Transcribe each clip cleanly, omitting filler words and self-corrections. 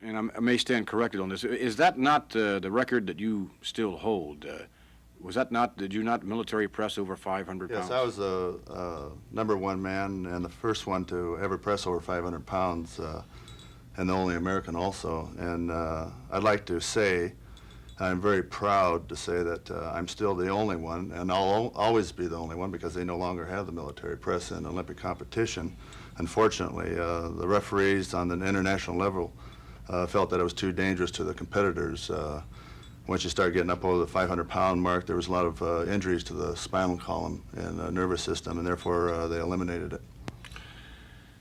And I may stand corrected on this. Is that not the record that you still hold? Was that not, did you not military press over 500 pounds? Yes, I was the #1 man and the first one to ever press over 500 pounds, and the only American also. And I'd like to say, I'm very proud to say that I'm still the only one, and I'll always be the only one because they no longer have the military press in Olympic competition. Unfortunately, the referees on the international level felt that it was too dangerous to the competitors. Once you start getting up over the 500-pound mark, there was a lot of injuries to the spinal column and nervous system, and therefore they eliminated it.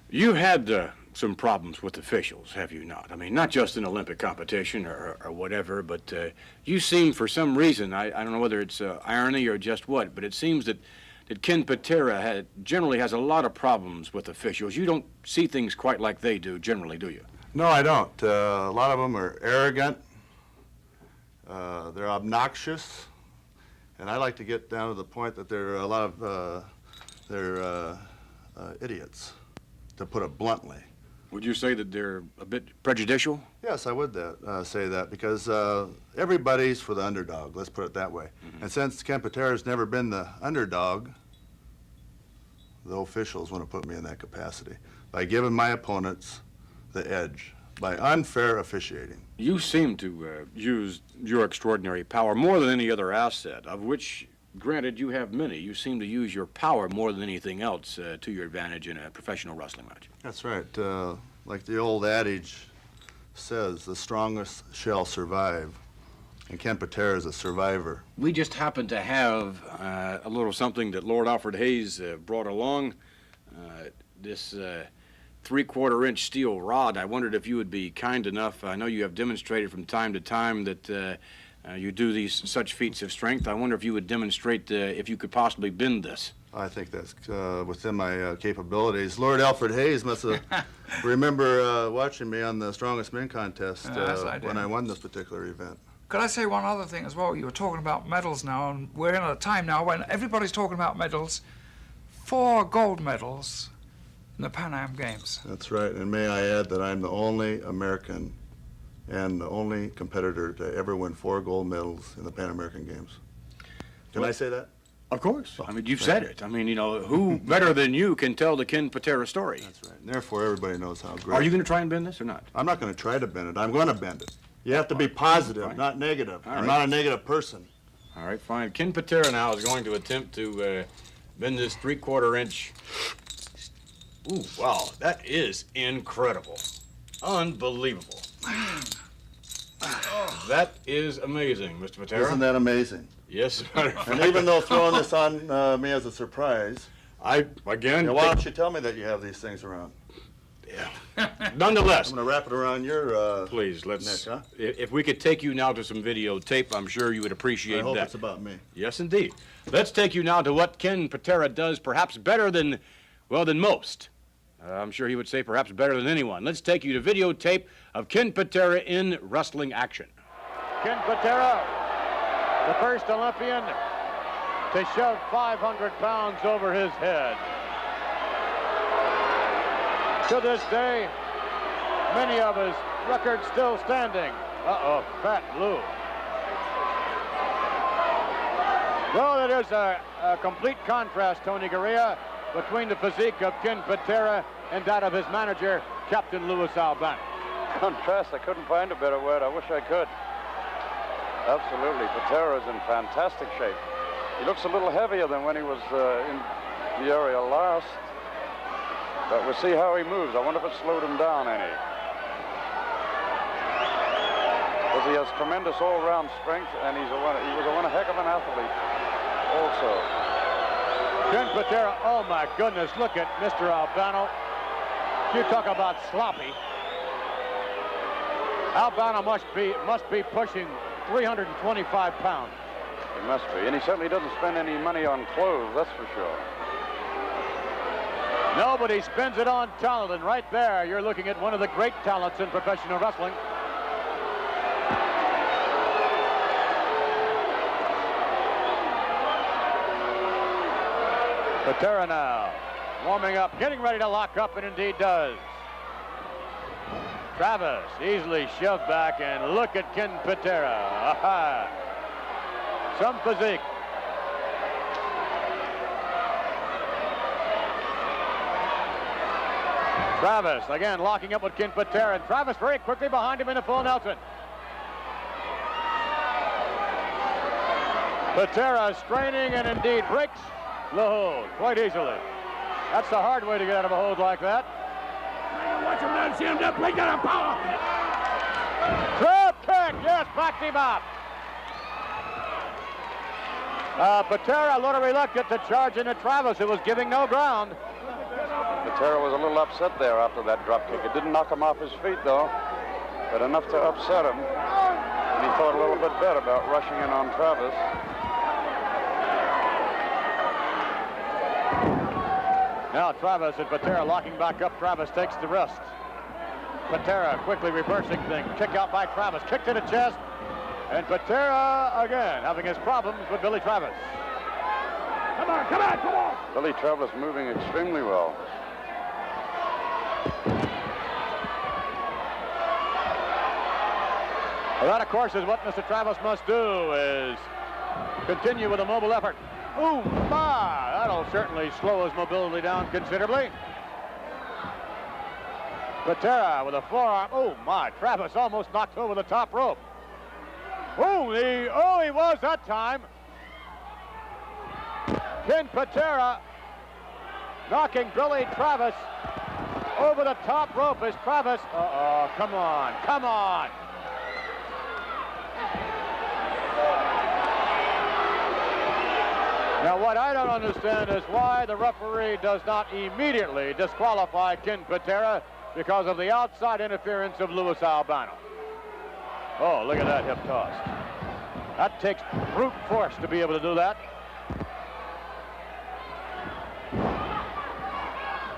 You had some problems with officials, have you not? I mean, not just in Olympic competition or whatever, but you seem, for some reason, I don't know whether it's irony or just what, but it seems that Ken Patera generally has a lot of problems with officials. You don't see things quite like they do generally, do you? No, I don't. A lot of them are arrogant. They're obnoxious, and I like to get down to the point that there are a lot of they're idiots, to put it bluntly. Would you say that they're a bit prejudicial? Yes, I would say that, because everybody's for the underdog, let's put it that way. Mm-hmm. And since Ken Patera's never been the underdog, the officials want to put me in that capacity by giving my opponents the edge, by unfair officiating. You seem to use your extraordinary power more than any other asset, of which, granted, you have many. You seem to use your power more than anything else to your advantage in a professional wrestling match. That's right. Like the old adage says, the strongest shall survive. And Ken Patera is a survivor. We just happen to have a little something that Lord Alfred Hayes brought along. This 3/4-inch steel rod. I wondered if you would be kind enough. I know you have demonstrated from time to time that you do such feats of strength. I wonder if you would demonstrate if you could possibly bend this. I think that's within my capabilities. Lord Alfred Hayes must have remember watching me on the Strongest Men contest when I won this particular event. Could I say one other thing as well? You were talking about medals now, and we're in a time now when everybody's talking about medals. 4 gold medals in the Pan Am Games. That's right, and may I add that I'm the only American and the only competitor to ever win 4 gold medals in the Pan American Games. Can I say that? Of course. I mean, you've said it. I mean, you know, who better than you can tell the Ken Patera story? That's right. And therefore, everybody knows how great. Are you going to try and bend this or not? I'm not going to try to bend it. I'm going to bend it. You have to be positive, not negative. I'm not a negative person. All right, fine. Ken Patera now is going to attempt to bend this 3/4-inch. Ooh, wow, that is incredible. Unbelievable. That is amazing, Mr. Patera. Isn't that amazing? Yes, and even though throwing this on me as a surprise, again... why don't you tell me that you have these things around? Yeah. Nonetheless... I'm going to wrap it around your please, let's... neck, huh? If we could take you now to some videotape, I'm sure you would appreciate that. I hope it's about me. Yes, indeed. Let's take you now to what Ken Patera does perhaps better than, well, than most. I'm sure he would say perhaps better than anyone. Let's take you to videotape of Ken Patera in wrestling action. Ken Patera, the first Olympian to shove 500 pounds over his head. To this day, many of his records still standing. Uh-oh, Fat Lou. Well, it is a complete contrast, Tony Gurria, between the physique of Ken Patera and that of his manager, Captain Louis Albano. Contrast, I couldn't find a better word. I wish I could. Absolutely, Patera is in fantastic shape. He looks a little heavier than when he was in the area last. But we'll see how he moves. I wonder if it slowed him down any. Because he has tremendous all-round strength, and he was one heck of an athlete also. Ken Patera, oh my goodness, look at Mr. Albano. You talk about sloppy. Albano must be pushing 325 pounds. He must be, and he certainly doesn't spend any money on clothes, that's for sure. Nobody spends it on talent, and right there, you're looking at one of the great talents in professional wrestling. Patera now, warming up, getting ready to lock up, and indeed does. Travis easily shoved back, and look at Ken Patera. Aha. Some physique. Travis again locking up with Ken Patera, and Travis very quickly behind him in a full Nelson. Patera straining and indeed breaks the hold quite easily. That's the hard way to get out of a hold like that. Watch him down, see him down, play down power. Drop kick, yes, backed him up. Patera a little reluctant to charge into Travis, who was giving no ground. Patera was a little upset there after that drop kick. It didn't knock him off his feet, though, but enough to upset him. And he thought a little bit better about rushing in on Travis. Now Travis and Patera locking back up. Travis takes the wrist. Patera quickly reversing things. Kick out by Travis. Kick to the chest. And Patera again having his problems with Billy Travis. Come on, come on, come on. Billy Travis moving extremely well. Well, that, of course, is what Mr. Travis must do, is continue with a mobile effort. Ooh, my! That'll certainly slow his mobility down considerably. Patera with a forearm. Oh, my. Travis almost knocked over the top rope. Oh, he was that time. Ken Patera knocking Billy Travis over the top rope as Travis. Come on, come on. Now, what I don't understand is why the referee does not immediately disqualify Ken Patera because of the outside interference of Louis Albano. Oh, look at that hip toss. That takes brute force to be able to do that.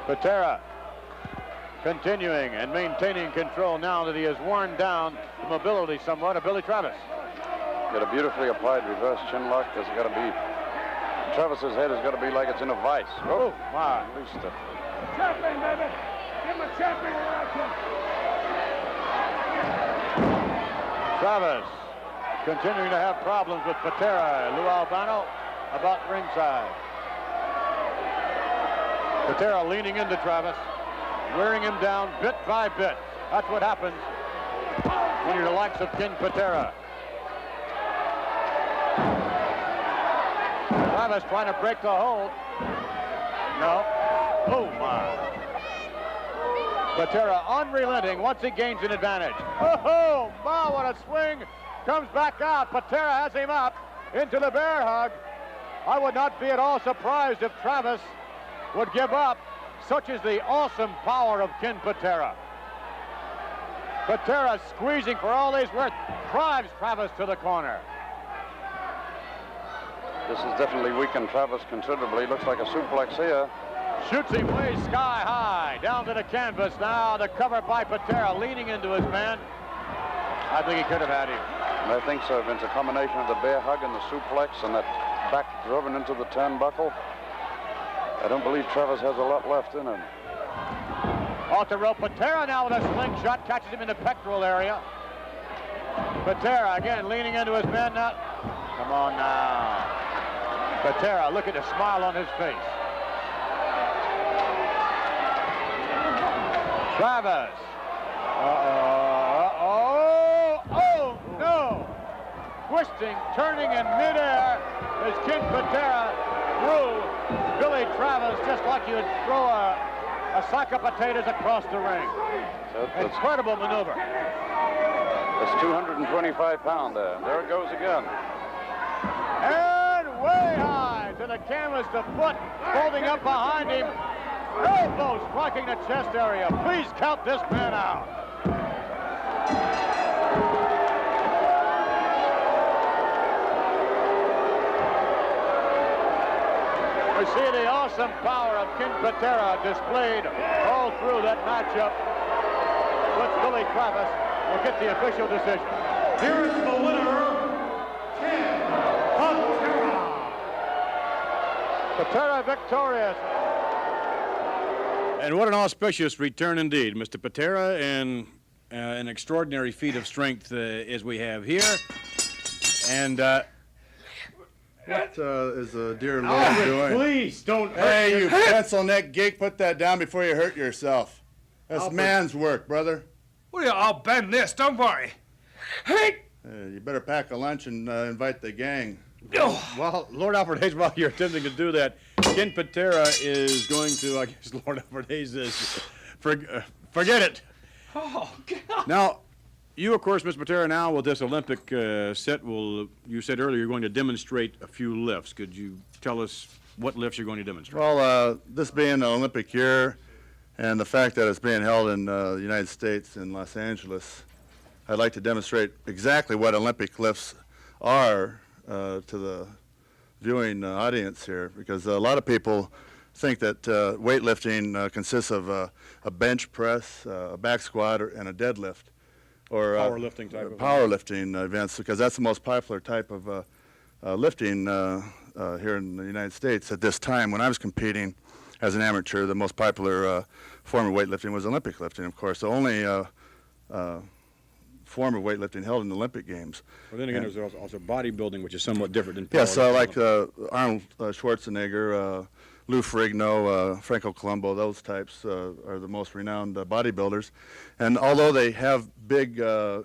Patera continuing and maintaining control now that he has worn down the mobility somewhat of Billy Travis. Got a beautifully applied reverse chin lock. There's got to be, Travis's head has got to be like it's in a vice. Oh, my. Loosed it. Champion, baby. Give him a champion reaction. Travis continuing to have problems with Patera. Lou Albano about ringside. Patera leaning into Travis, wearing him down bit by bit. That's what happens when you're the likes of Ken Patera. Travis trying to break the hold. No. Oh, my. Patera unrelenting once he gains an advantage. Oh, my, what a swing. Comes back out. Patera has him up into the bear hug. I would not be at all surprised if Travis would give up. Such is the awesome power of Ken Patera. Patera squeezing for all he's worth, drives Travis to the corner. This has definitely weakened Travis considerably. Looks like a suplex here. Shoots him way sky high, down to the canvas now, the cover by Patera, leaning into his man. I think he could have had him. I think so, Vince. A combination of the bear hug and the suplex and that back driven into the turnbuckle. I don't believe Travis has a lot left in him. Off the rope, Patera now with a slingshot, catches him in the pectoral area. Patera again leaning into his man now. Come on now. Patera, look at the smile on his face. Travis. Oh, no. Twisting, turning in midair as Ken Patera threw Billy Travis just like you would throw a sack of potatoes across the ring. Incredible maneuver. That's 225 pounds there. There it goes again. And way high to the canvas, the foot folding up behind him. Elbow striking the chest area. Please count this man out. We see the awesome power of Ken Patera displayed all through that matchup with Billy Travis. We'll get the official decision. Here is the winner, Ken Patera. Patera victorious. And what an auspicious return indeed, Mr. Patera, and an extraordinary feat of strength as we have here. And What is the dear Lord doing? please don't. Hey, you pencil neck geek, put that down before you hurt yourself. That's Alfred. man's work, brother. Well, I'll bend this, don't worry. Hey! You better pack a lunch and invite the gang. Well, Lord Alfred Hayes, while you're attempting to do that, Ken Patera is going to, I guess Lord Alfred Hayes is, forget it. Oh, God. Now, you, of course, Mr. Patera, now with this Olympic set, you said earlier you're going to demonstrate a few lifts. Could you tell us what lifts you're going to demonstrate? Well, this being an Olympic year and the fact that it's being held in the United States in Los Angeles, I'd like to demonstrate exactly what Olympic lifts are to the viewing audience here, because a lot of people think that weightlifting consists of a bench press, a back squat, and a deadlift, or Powerlifting type of powerlifting events, because that's the most popular type of lifting here in the United States at this time. When I was competing as an amateur, the most popular form of weightlifting was Olympic lifting, of course. The only form of weightlifting held in the Olympic Games. Well, then again, there's also bodybuilding, which is somewhat different than Yes, powerlifting. like Arnold Schwarzenegger, Lou Ferrigno, Franco Columbu, those types are the most renowned bodybuilders. And although they have big,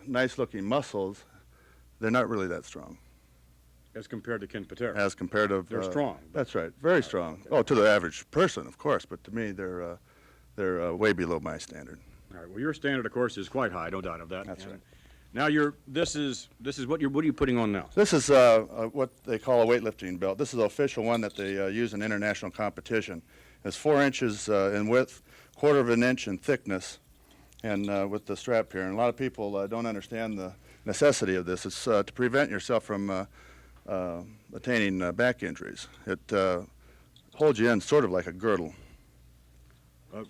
nice-looking muscles, they're not really that strong As compared to Ken Patera. as compared to... They're strong. That's right, very strong. Oh, to the average person, of course, but to me, they're way below my standard. All right. Well, your standard, of course, is quite high. No doubt of that. That's right. Now, this is what are you putting on now? This is what they call a weightlifting belt. This is the official one that they use in international competition. It's 4 inches in width, 1/4 of an inch in thickness, and with the strap here. And a lot of people don't understand the necessity of this. It's to prevent yourself from attaining back injuries. It holds you in sort of like a girdle.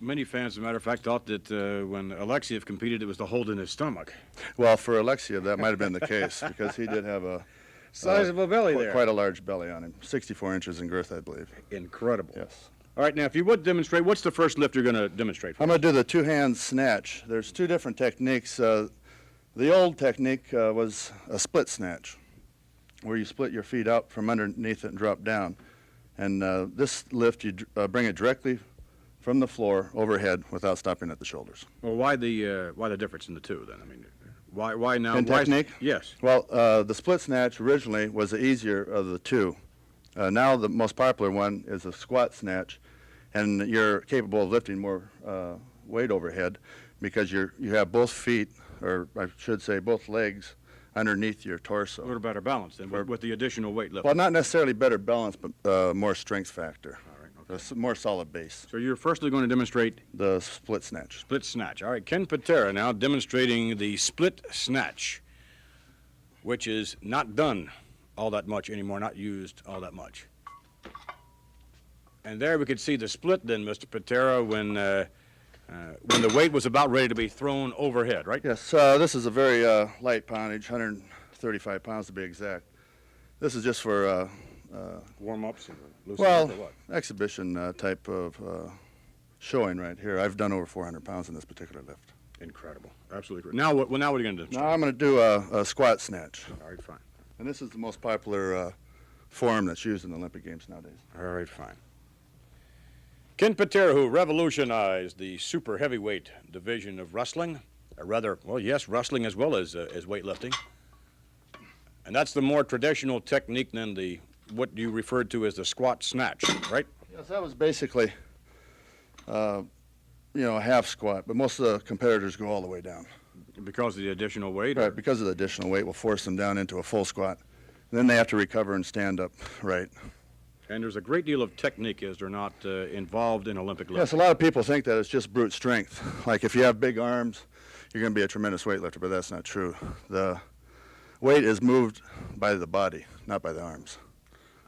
Many fans, as a matter of fact, thought that when Alexiev competed, it was to hold in his stomach. Well, for Alexiev, that might have been the case, because he did have a Sizable belly there. quite a large belly on him, 64 inches in girth, I believe. Incredible. Yes. All right, now, if you would demonstrate, what's the first lift you're going to demonstrate for I'm going to do the two-hand snatch. There's 2 different techniques. The old technique was a split snatch, where you split your feet out from underneath it and drop down. And this lift, you bring it directly from the floor overhead without stopping at the shoulders. Well, why the difference in the two, then? I mean, why now? In technique? Yes. Well, the split snatch originally was the easier of the two. Now the most popular one is a squat snatch, and you're capable of lifting more weight overhead because you have both feet, or I should say both legs, underneath your torso. A little better balance then with the additional weight lift. Well, not necessarily better balance, but more strength factor. All right, A okay. more solid base. So you're firstly going to demonstrate The split snatch. split snatch. All right, Ken Patera now demonstrating the split snatch, which is not done all that much anymore, not used all that much. And there we could see the split then, Mr. Patera, when the weight was about ready to be thrown overhead, right? Yes, this is a very light poundage, 135 pounds to be exact. This is just for, Warm-ups and loosen well, up or what? exhibition type of showing right here. I've done over 400 pounds in this particular lift. Incredible. Absolutely. Now what are you going to do? Now I'm going to do a squat snatch. All right, fine. And this is the most popular form that's used in the Olympic Games nowadays. All right, fine. Ken Patera, who revolutionized the super heavyweight division of wrestling, or rather, well, yes, wrestling as well as weightlifting. And that's the more traditional technique than what you referred to as the squat snatch, right? Yes, that was basically, a half squat, but most of the competitors go all the way down. Because of the additional weight? Right, because of the additional weight will force them down into a full squat. And then they have to recover and stand up right. And there's a great deal of technique, is there not, involved in Olympic lifting? Yes, a lot of people think that it's just brute strength. Like if you have big arms, you're going to be a tremendous weightlifter, but that's not true. The weight is moved by the body, not by the arms.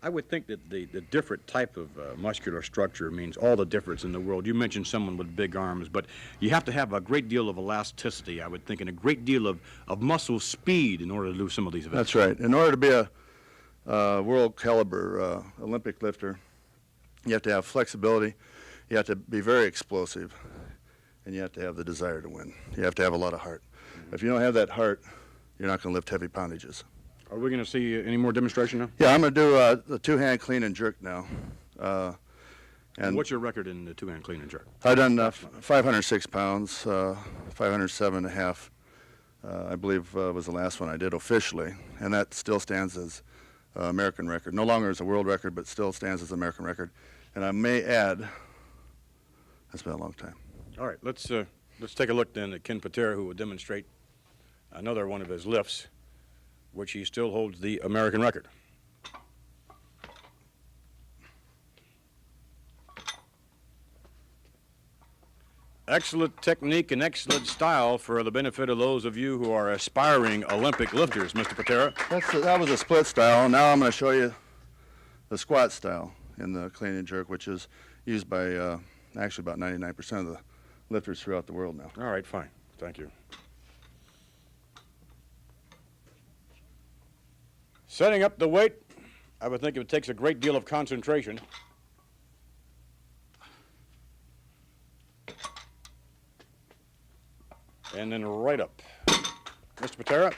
I would think that the different type of muscular structure means all the difference in the world. You mentioned someone with big arms, but you have to have a great deal of elasticity, I would think, and a great deal of muscle speed in order to do some of these events. That's right. In order to be a world caliber Olympic lifter, you have to have flexibility, you have to be very explosive, and you have to have the desire to win. You have to have a lot of heart. If you don't have that heart, you're not going to lift heavy poundages. Are we going to see any more demonstration now? Yeah, I'm going to do the two-hand clean and jerk now. And what's your record in the two-hand clean and jerk? I've done 506 pounds, 507 and a half, I believe was the last one I did officially, and that still stands as American record. No longer as a world record, but still stands as American record. And I may add, that's been a long time. All right, let's take a look then at Ken Patera, who will demonstrate another one of his lifts, which he still holds the American record. Excellent technique and excellent style for the benefit of those of you who are aspiring Olympic lifters, Mr. Patera. That was a split style. Now I'm going to show you the squat style in the clean and jerk, which is used by actually about 99% of the lifters throughout the world now. All right, fine. Thank you. Setting up the weight, I would think it takes a great deal of concentration. And then right up. Mr. Patera?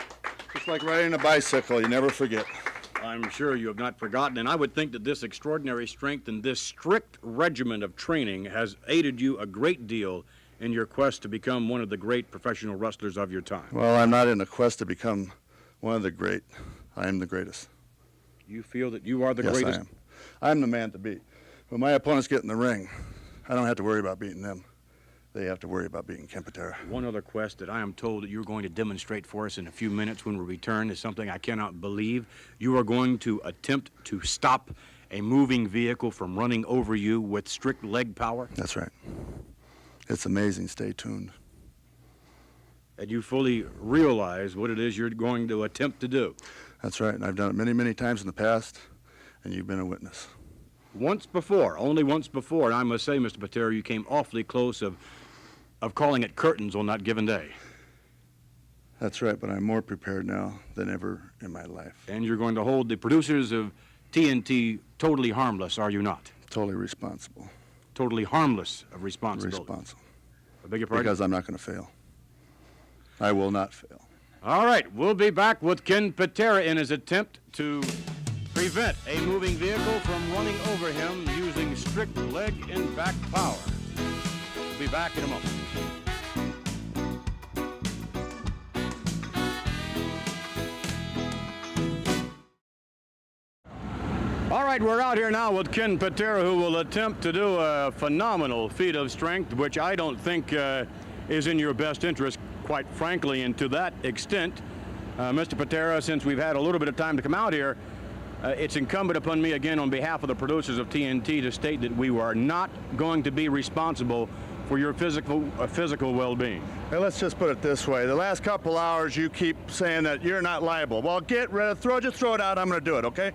Just like riding a bicycle, you never forget. I'm sure you have not forgotten, and I would think that this extraordinary strength and this strict regimen of training has aided you a great deal in your quest to become one of the great professional wrestlers of your time. Well, I'm not in a quest to become one of the great. I am the greatest. You feel that you are the Yes, greatest? I am. I'm the man to beat. When my opponents get in the ring, I don't have to worry about beating them. They have to worry about beating Ken Patera. One other quest that I am told that you're going to demonstrate for us in a few minutes when we return is something I cannot believe. You are going to attempt to stop a moving vehicle from running over you with strict leg power? That's right. It's amazing. Stay tuned. And you fully realize what it is you're going to attempt to do? That's right. And I've done it many, many times in the past, and you've been a witness. Once before, only once before, and I must say, Mr. Patera, you came awfully close of calling it curtains on that given day. That's right, but I'm more prepared now than ever in my life. And you're going to hold the producers of TNT totally harmless, are you not? Totally responsible. Totally harmless of responsibility. Responsible. I beg your pardon? Because I'm not going to fail. I will not fail. All right, we'll be back with Ken Patera in his attempt to prevent a moving vehicle from running over him using strict leg and back power. We'll be back in a moment. All right, we're out here now with Ken Patera, who will attempt to do a phenomenal feat of strength, which I don't think is in your best interest, quite frankly, and to that extent, Mr. Patera, since we've had a little bit of time to come out here, it's incumbent upon me again on behalf of the producers of TNT to state that we are not going to be responsible for your physical well-being. Hey, let's just put it this way. The last couple hours you keep saying that you're not liable. Well, get rid of, just throw it out. I'm going to do it, okay?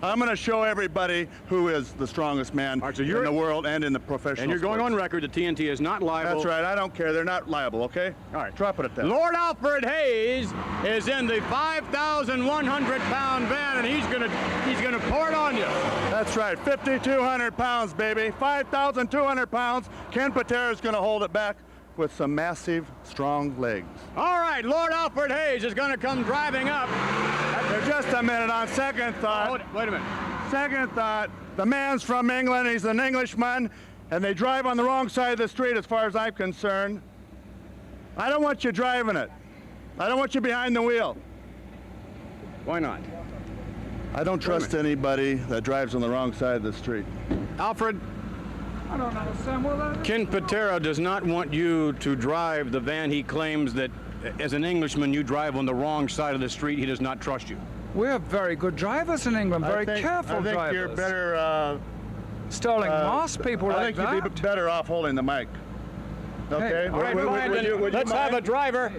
I'm going to show everybody who is the strongest man Right, so in the world and in the professional And you're going sports. on record that TNT is not liable. That's right. I don't care. They're not liable, okay? All right. Drop it at that. Lord Alfred Hayes is in the 5,100-pound van, and he's gonna pour it on you. That's right. 5,200 pounds, baby. 5,200 pounds. Ken Patera is going to hold it back with some massive, strong legs. All right, Lord Alfred Hayes is gonna come driving up. Just a minute. On second thought. Wait a minute. Second thought. The man's from England. He's an Englishman, and they drive on the wrong side of the street as far as I'm concerned. I don't want you driving it. I don't want you behind the wheel. Why not? I don't trust anybody that drives on the wrong side of the street. Alfred, I don't understand what that is. Ken Patera does not want you to drive the van. He claims that as an Englishman, you drive on the wrong side of the street. He does not trust you. We're very good drivers in England, very careful I think drivers. you're better. Sterling Moss, people I like think that. you'd be better off holding the mic. Okay. Hey, All right, fine, then let's have a driver.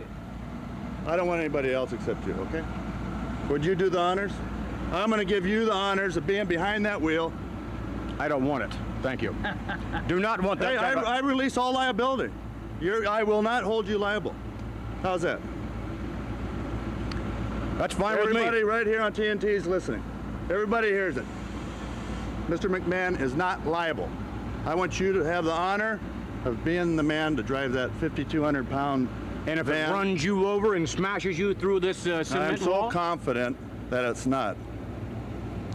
I don't want anybody else except you. Okay. Would you do the honors? I'm going to give you the honors of being behind that wheel. I don't want it. Thank you. Do not want that. Hey, I release all liability. I will not hold you liable. How's that? That's fine with Everybody me. right here on TNT is listening. Everybody hears it. Mr. McMahon is not liable. I want you to have the honor of being the man to drive that 5,200-pound And if Van. it runs you over and smashes you through this cement I'm so wall? confident that it's not.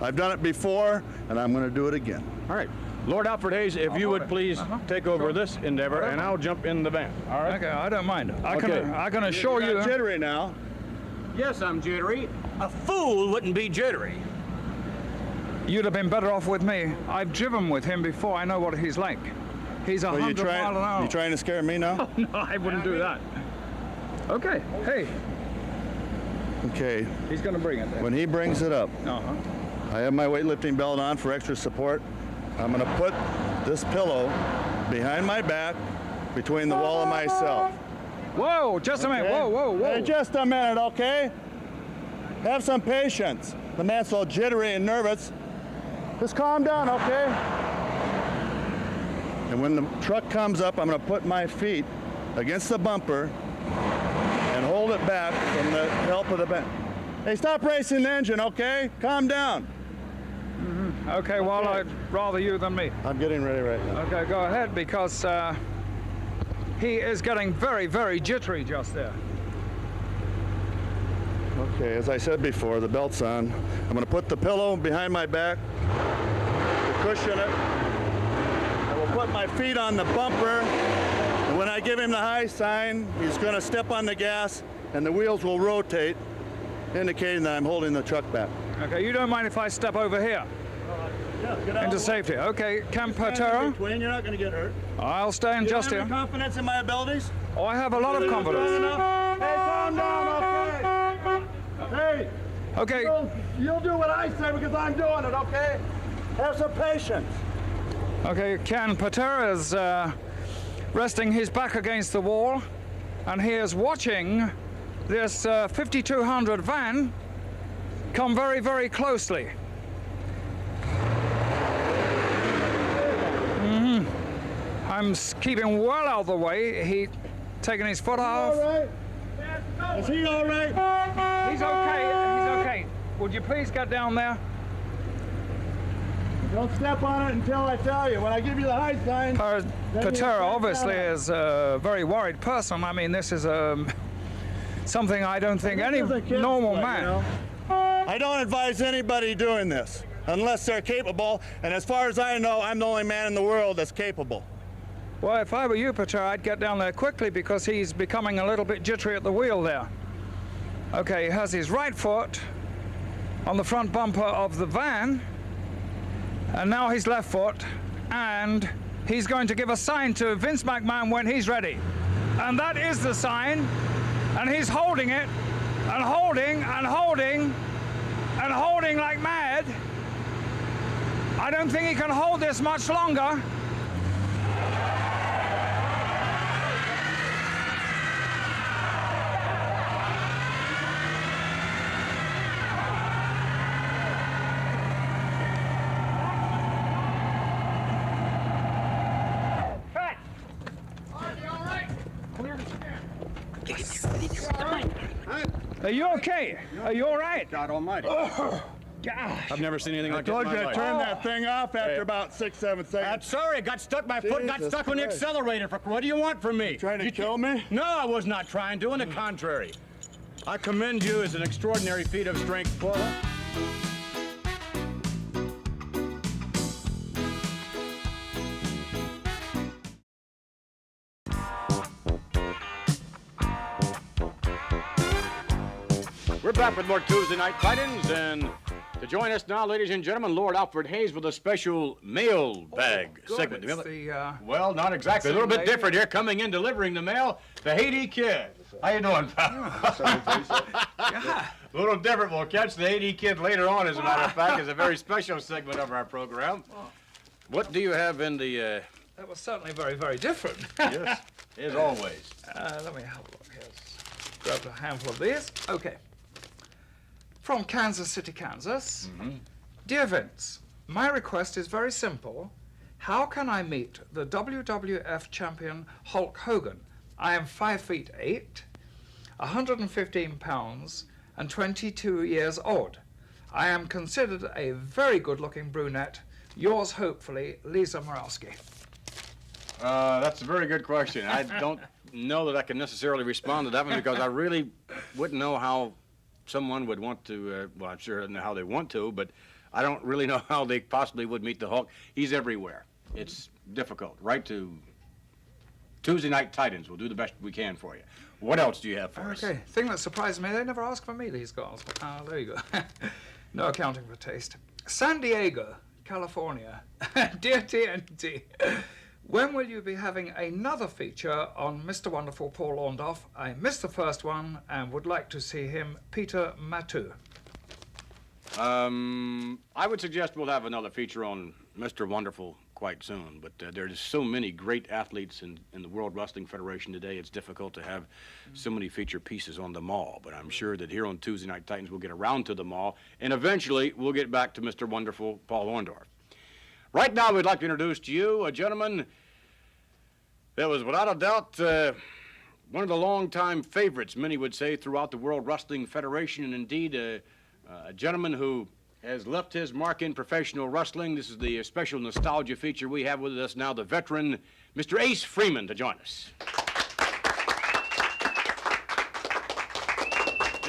I've done it before, and I'm going to do it again. All right. Lord Alfred Hayes, if you would please take over Sure. this endeavor, and I'll jump in the van. All right? Okay, I don't mind. I Okay. can assure you. You're jittery now. Yes, I'm jittery. A fool wouldn't be jittery. You'd have been better off with me. I've driven with him before. I know what he's like. He's 100 miles an hour. You trying to scare me now? No, I wouldn't do that. Okay. Hey, Okay. he's going to bring it. When he brings it up, Uh-huh. I have my weightlifting belt on for extra support. I'm going to put this pillow behind my back between the wall and myself. Whoa, just a minute. Okay? Whoa, whoa, whoa. Hey, just a minute, okay? Have some patience. The man's so jittery and nervous. Just calm down, okay? And when the truck comes up, I'm going to put my feet against the bumper and hold it back from the help of the back. Hey, stop racing the engine, okay? Calm down. Okay, well, I'd rather you than me. I'm getting ready right now. Okay, go ahead, because he is getting very, very jittery just there. Okay, as I said before, the belt's on. I'm going to put the pillow behind my back to cushion it. I will put my feet on the bumper. And when I give him the high sign, he's going to step on the gas and the wheels will rotate, indicating that I'm holding the truck back. Okay, you don't mind if I step over here Yeah, get out into of the way. safety. Okay, Camp Stand in Patera, between, you're not going to get hurt. I'll stand You just have here. any confidence in my abilities? Oh, I have a lot of Strong confidence. enough? Hey, calm down, okay? Hey, Okay, you'll do what I say because I'm doing it, okay? Have some patience. okay, Camp Patera is resting his back against the wall, and he is watching this 5200 van come very, very closely. I'm keeping well out of the way. He taking his foot All off. right? Is he all right? He's okay. He's okay. Would you please get down there? Don't step on it until I tell you. When I give you the high sign, then you Patera step obviously down. is a very worried person. I mean, this is something I don't think any This is a kid's normal play, man. you know? I don't advise anybody doing this unless they're capable. And as far as I know, I'm the only man in the world that's capable. Well, if I were you, Patera, I'd get down there quickly because he's becoming a little bit jittery at the wheel there. Okay, he has his right foot on the front bumper of the van, and now his left foot, and he's going to give a sign to Vince McMahon when he's ready. And that is the sign, and he's holding it, and holding, and holding, and holding like mad. I don't think he can hold this much longer. Are you okay? Are you all right? God almighty. Gosh. I've never seen anything like Told that you in to my turn life. that thing off after about 6, 7 I'm seconds. sorry, it got stuck, my foot got Jesus stuck on the Christ. accelerator. What do you want from me? Trying to You kill me? No, I was not trying to. On the contrary. I commend you as an extraordinary feat of strength. We're back with more Tuesday Night Fight-Ins, and to join us now, ladies and gentlemen, Lord Alfred Hayes with a special mailbag segment. It's the, Well, not exactly. A little bit Same different here. Coming in, delivering the mail, the Hati Kid. How you doing, pal? A little different. We'll catch the Hati Kid later on, as a matter of fact. It's a very special segment of our program. What do you have in the... that was certainly very, very different. Yes, as always. Let me have a look here. Grab a handful of these. Okay. From Kansas City, Kansas. Dear Vince, my request is very simple. How can I meet the WWF champion Hulk Hogan? I am 5'8", 115 pounds, and 22 years old. I am considered a very good-looking brunette. Yours, hopefully, Lisa Morawski. That's a very good question. I don't know that I can necessarily respond to that one because I really wouldn't know how someone would want to, well, I'm sure I know how they want to, but I don't really know how they possibly would meet the Hulk. He's everywhere. It's difficult. Right to Tuesday Night Titans. We'll do the best we can for you. What else do you have for us? Okay, thing that surprised me, they never ask for me, these guys. There you go. No accounting for taste. San Diego, California. Dear TNT, when will you be having another feature on Mr. Wonderful Paul Orndorff? I missed the first one and would like to see him, Peter Matu. I would suggest we'll have another feature on Mr. Wonderful quite soon, but there's so many great athletes in the World Wrestling Federation today, it's difficult to have so many feature pieces on them all, but I'm sure that here on Tuesday Night Titans we'll get around to them all, and eventually we'll get back to Mr. Wonderful Paul Orndorff. Right now we'd like to introduce to you a gentleman that was without a doubt one of the longtime favorites, many would say, throughout the World Wrestling Federation, and indeed a gentleman who has left his mark in professional wrestling. This is the special nostalgia feature we have with us now, the veteran, Mr. Ace Freeman, to join us.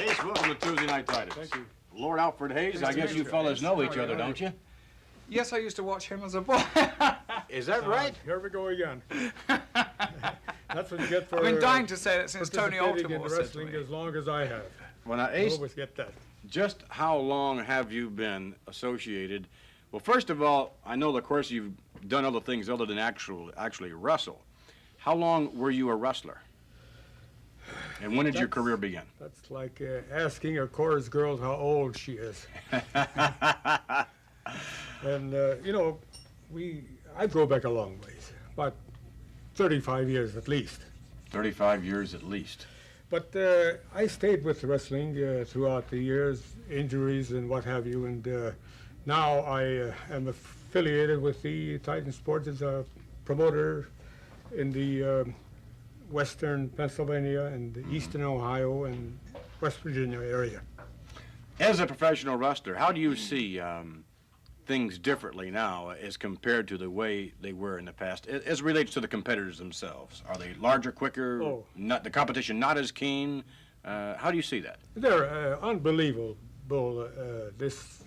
Ace, welcome to Tuesday Night Titans. Thank you. Lord Alfred Hayes, Nice I to guess meet you you, fellas Ace. know How each are you? other, don't you? Yes, I used to watch him as a boy. Is that right? Here we go again. That's what you get for. I've been dying to say that since Tony participating Altimore in said to wrestling me. as long as I have. Well, now, I Ace, always get that. just how long have you been associated? Well, first of all, I know, of course, you've done other things other than actually wrestle. How long were you a wrestler? And when did your career begin? That's like asking a chorus girl how old she is. And you know, I go back a long ways, about 35 years at least. 35 years at least. But I stayed with wrestling throughout the years, injuries and what have you, and now I am affiliated with the Titan Sports as a promoter in the western Pennsylvania and the eastern Ohio and West Virginia area. As a professional wrestler, how do you see things differently now as compared to the way they were in the past, as it relates to the competitors themselves? Are they larger, quicker, Oh. not the competition not as keen? How do you see that? They're unbelievable, this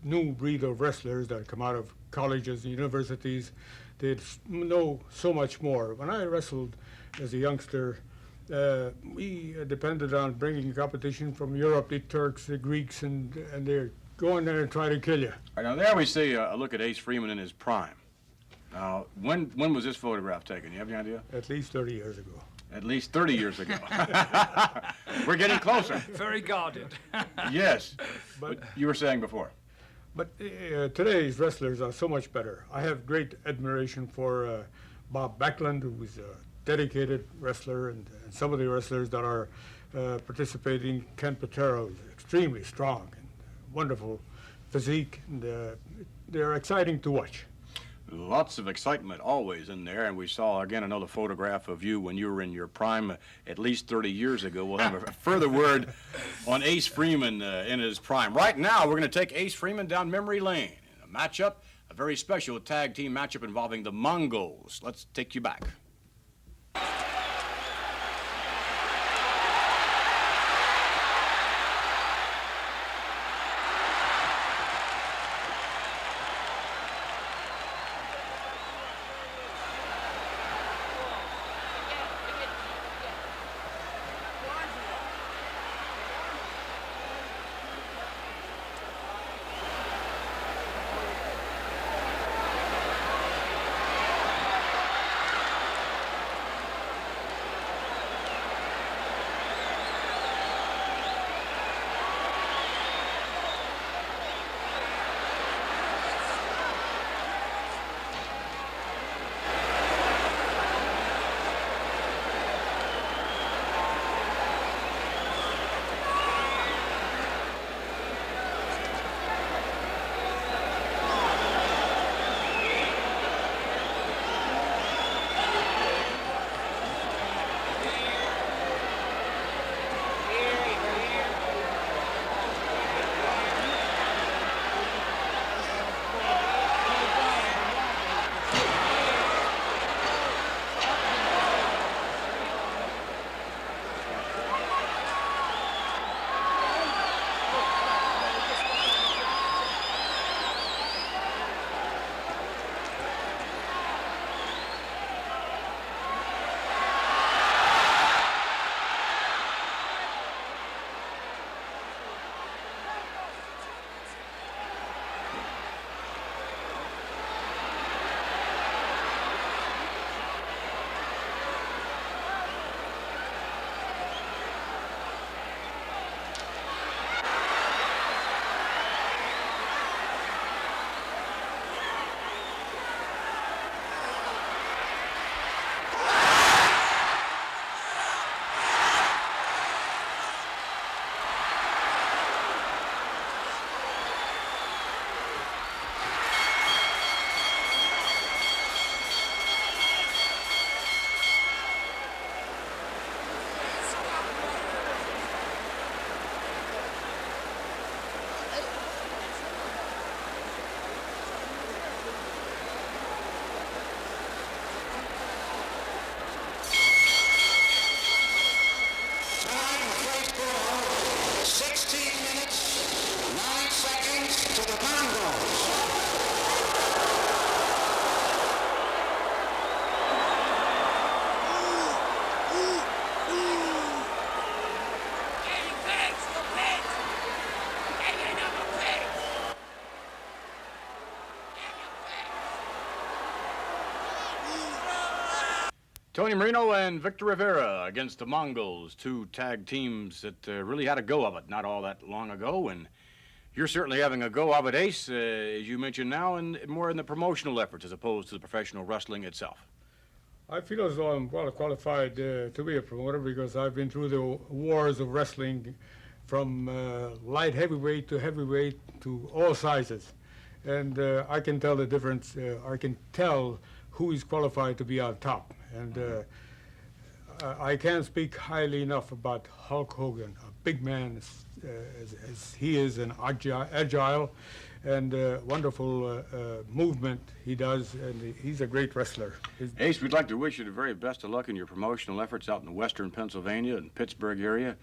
new breed of wrestlers that come out of colleges and universities. They know so much more. When I wrestled as a youngster, we depended on bringing competition from Europe, the Turks, the Greeks, and they're going there and try to kill you. All right, now there we see a look at Ace Freeman in his prime. Now, when was this photograph taken? You have any idea? At least 30 years ago. At least 30 years ago. We're getting closer. Very guarded. Yes, but you were saying before. But today's wrestlers are so much better. I have great admiration for Bob Backlund, who is a dedicated wrestler, and some of the wrestlers that are participating. Ken Patera is extremely strong and wonderful physique, and they're exciting to watch. Lots of excitement always in there, and we saw again another photograph of you when you were in your prime at least 30 years ago. We'll have a further word on Ace Freeman in his prime. Right now, we're going to take Ace Freeman down memory lane in a matchup, a very special tag team matchup involving the Mongols. Let's take you back. Tony Marino and Victor Rivera against the Mongols, two tag teams that really had a go of it not all that long ago, and you're certainly having a go of it, Ace, as you mentioned now, and more in the promotional efforts as opposed to the professional wrestling itself. I feel as though I'm well qualified to be a promoter because I've been through the wars of wrestling from light heavyweight to heavyweight to all sizes. And I can tell the difference. I can tell who is qualified to be on top. And I can't speak highly enough about Hulk Hogan, a big man as he is, an agile and wonderful movement he does, and he's a great wrestler. Ace, we'd like to wish you the very best of luck in your promotional efforts out in western Pennsylvania and Pittsburgh area.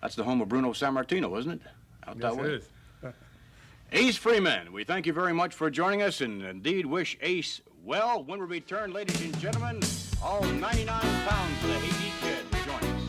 That's the home of Bruno Sammartino, isn't it? Out that way. Yes, it is. Ace Freeman, we thank you very much for joining us, and indeed wish Ace well. When we return, ladies and gentlemen, all 99 pounds of the Hati Kid will join us.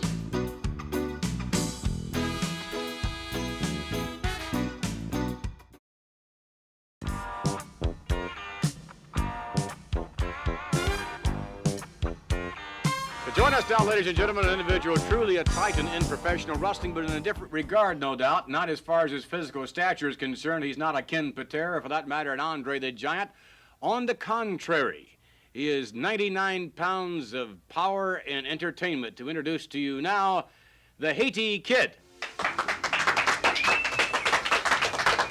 Join us now, ladies and gentlemen, an individual truly a titan in professional wrestling, but in a different regard, no doubt. Not as far as his physical stature is concerned. He's not a Ken Patera, or for that matter, an Andre the Giant. On the contrary, he is 99 pounds of power and entertainment. To introduce to you now, the Hati Kid.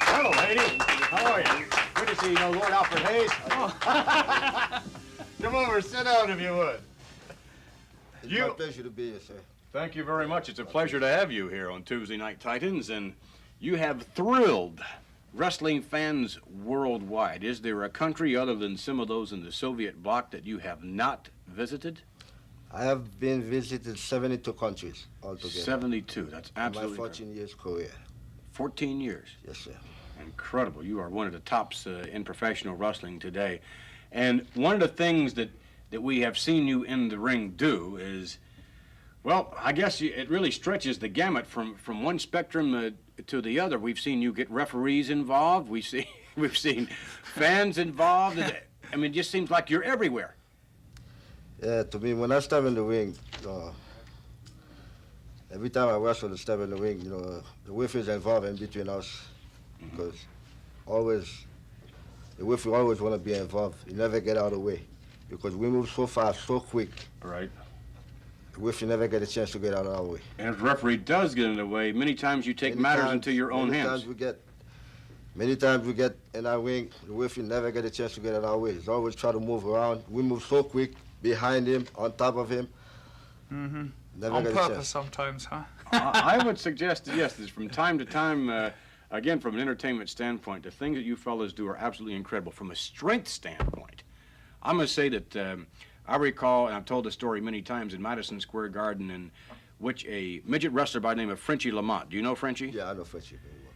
Hello, ladies. How are you? Good to see you, Lord Alfred Hayes. Come over, sit down if you would. It's my pleasure to be here, sir. Thank you very much. It's a pleasure to have you here on Tuesday Night Titans, and you have thrilled wrestling fans worldwide. Is there a country other than some of those in the Soviet bloc that you have not visited? I have been visited 72 countries altogether. 72. That's absolutely my 14 years career. 14 years. Yes, sir. Incredible. You are one of the tops in professional wrestling today. And one of the things that we have seen you in the ring do is, well, I guess it really stretches the gamut from one spectrum to the other. We've seen you get referees involved. We've seen fans involved. I mean, it just seems like you're everywhere. Yeah, to me, when I step in the ring, every time I wrestle and step in the ring, the referee is involved in between us, because the referee always want to be involved. You never get out of the way, because we move so fast, so quick. Right. The referee never get a chance to get out of our way. And if the referee does get in the way, many times you take matters into your own hands. Many times we get in our ring, the referee never get a chance to get out of our way. He's always try to move around. We move so quick, behind him, on top of him. Mm-hmm. Never On get a purpose chance. sometimes, huh? I would suggest, yes, that from time to time, again, from an entertainment standpoint, the things that you fellas do are absolutely incredible. From a strength standpoint, I must say that I recall, and I've told the story many times, in Madison Square Garden, in which a midget wrestler by the name of Frenchie Lamont, do you know Frenchie? Yeah, I know Frenchie very well.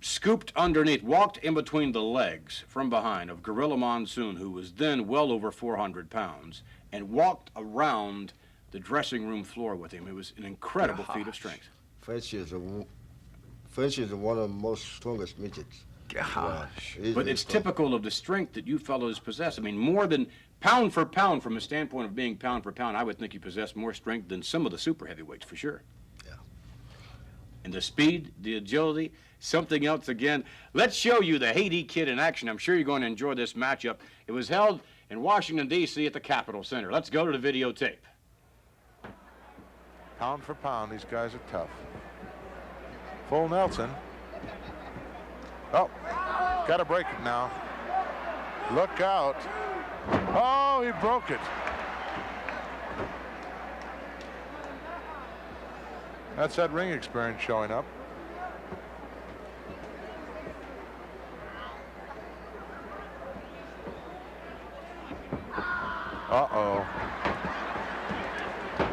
Scooped underneath, walked in between the legs from behind of Gorilla Monsoon, who was then well over 400 pounds, and walked around the dressing room floor with him. It was an incredible feat of strength. Frenchie is one of the most strongest midgets. Gosh. He's But very it's strong. typical of the strength that you fellows possess. I mean, more than pound for pound, from a standpoint of being pound for pound, I would think you possess more strength than some of the super heavyweights, for sure. Yeah. And the speed, the agility, something else again. Let's show you the Hati Kid in action. I'm sure you're going to enjoy this matchup. It was held in Washington, D.C. at the Capitol Center. Let's go to the videotape. Pound for pound, these guys are tough. Full Nelson. Oh, got to break it now. Look out. Oh, he broke it. That's that ring experience showing up. Uh-oh.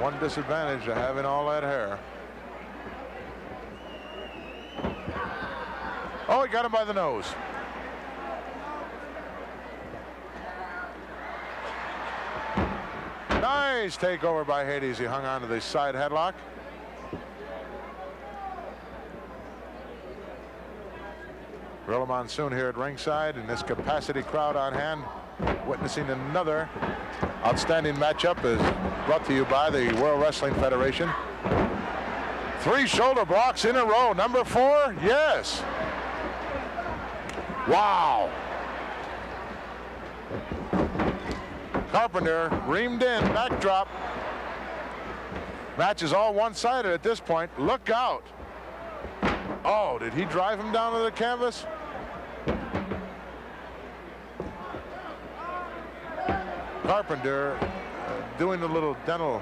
One disadvantage of having all that hair. Oh, he got him by the nose. Nice takeover by Hades. He hung on to the side headlock. Gorilla Monsoon here at ringside, and this capacity crowd on hand, witnessing another Outstanding matchup is brought to you by the World Wrestling Federation. 3 shoulder blocks in a row. Number 4, yes. Wow. Carpenter reamed in, backdrop. Match is all one-sided at this point. Look out. Oh, did he drive him down to the canvas? Carpenter doing a little dental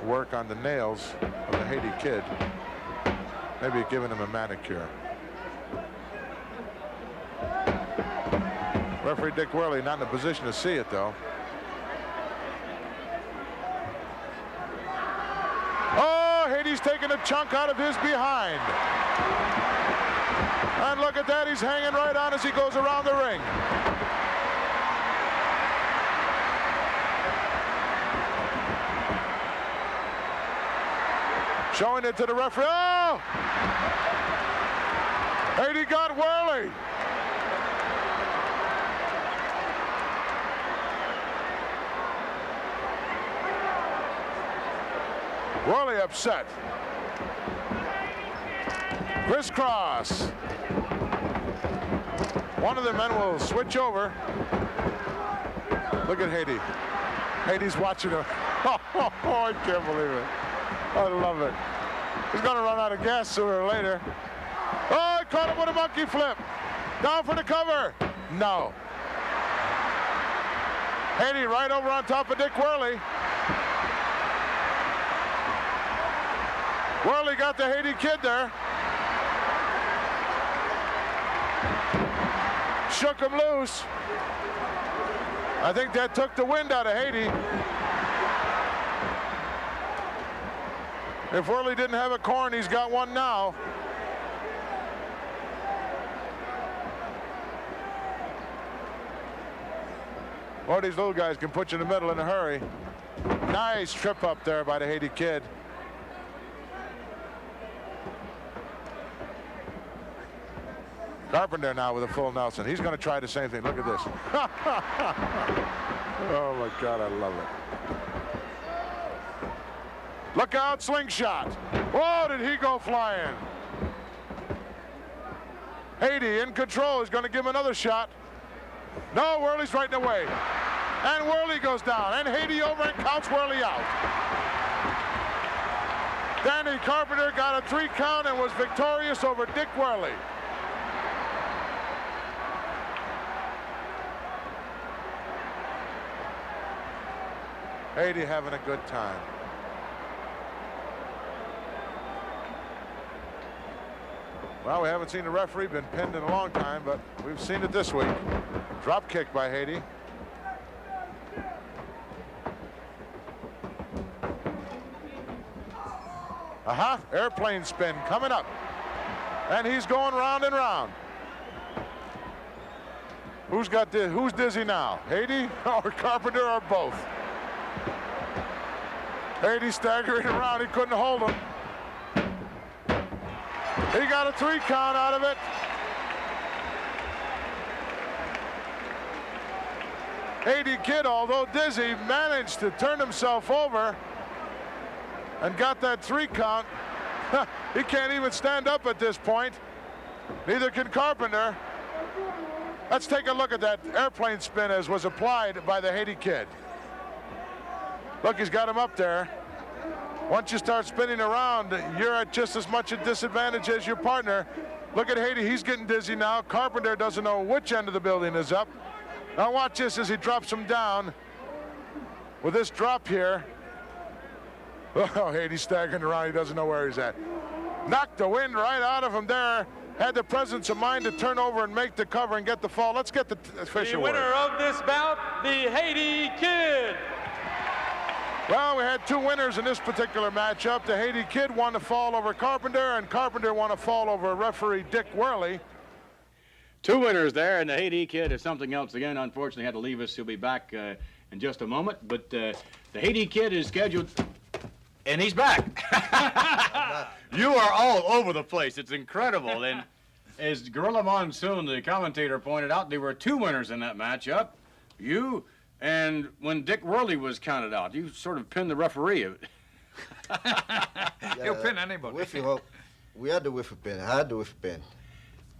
work on the nails of the Hati Kid. Maybe giving him a manicure. Referee Dick Worley not in a position to see it, though. Oh, Hati's taking a chunk out of his behind. And look at that, he's hanging right on as he goes around the ring. Showing it to the referee. Oh! Hati got Worley. Worley upset. Crisscross. One of the men will switch over. Look at Hati. Hati's watching her. Oh, I can't believe it. I love it. He's going to run out of gas sooner or later. Oh, he caught him with a monkey flip. Down for the cover. No. Hati right over on top of Dick Worley. Worley got the Hati Kid there. Shook him loose. I think that took the wind out of Hati. If Worley didn't have a corn, he's got one now. Well, these little guys can put you in the middle in a hurry. Nice trip up there by the Hati Kid. Carpenter now with a full Nelson. He's going to try the same thing. Look at this. Oh, my God, I love it. Look out, slingshot. Whoa, did he go flying? Hati in control. He's going to give him another shot. No, Worley's right in the way. And Worley goes down. And Hati over and counts Worley out. Danny Carpenter got a 3 count and was victorious over Dick Worley. Hati having a good time. Well, we haven't seen the referee been pinned in a long time, but we've seen it this week. Drop kick by Hati. Aha, airplane spin coming up. And he's going round and round. Who's dizzy now? Hati or Carpenter or both? Hati staggering around, he couldn't hold him. He got a 3 count out of it. Hati Kid, although dizzy, managed to turn himself over and got that 3 count. He can't even stand up at this point. Neither can Carpenter. Let's take a look at that airplane spin as was applied by the Hati Kid. Look, he's got him up there. Once you start spinning around, you're at just as much a disadvantage as your partner. Look at Hati, he's getting dizzy now. Carpenter doesn't know which end of the building is up. Now watch this as he drops him down. With this drop here. Oh, Hati's staggering around, he doesn't know where he's at. Knocked the wind right out of him there. Had the presence of mind to turn over and make the cover and get the fall. Let's get the official word. The winner of this bout, the Hati Kid. Well, we had 2 winners in this particular matchup. The Hati Kid won the fall over Carpenter, and Carpenter won a fall over referee Dick Worley. 2 winners there, and the Hati Kid is something else again. Unfortunately, had to leave us. He'll be back in just a moment. But the Hati Kid is scheduled, and he's back. You are all over the place. It's incredible. And as Gorilla Monsoon, the commentator, pointed out, there were 2 winners in that matchup. You And when Dick Worley was counted out, you sort of pinned the referee. He'll pin anybody. Whiffy hook. We had the whiffy pin. I had the whiffy pin.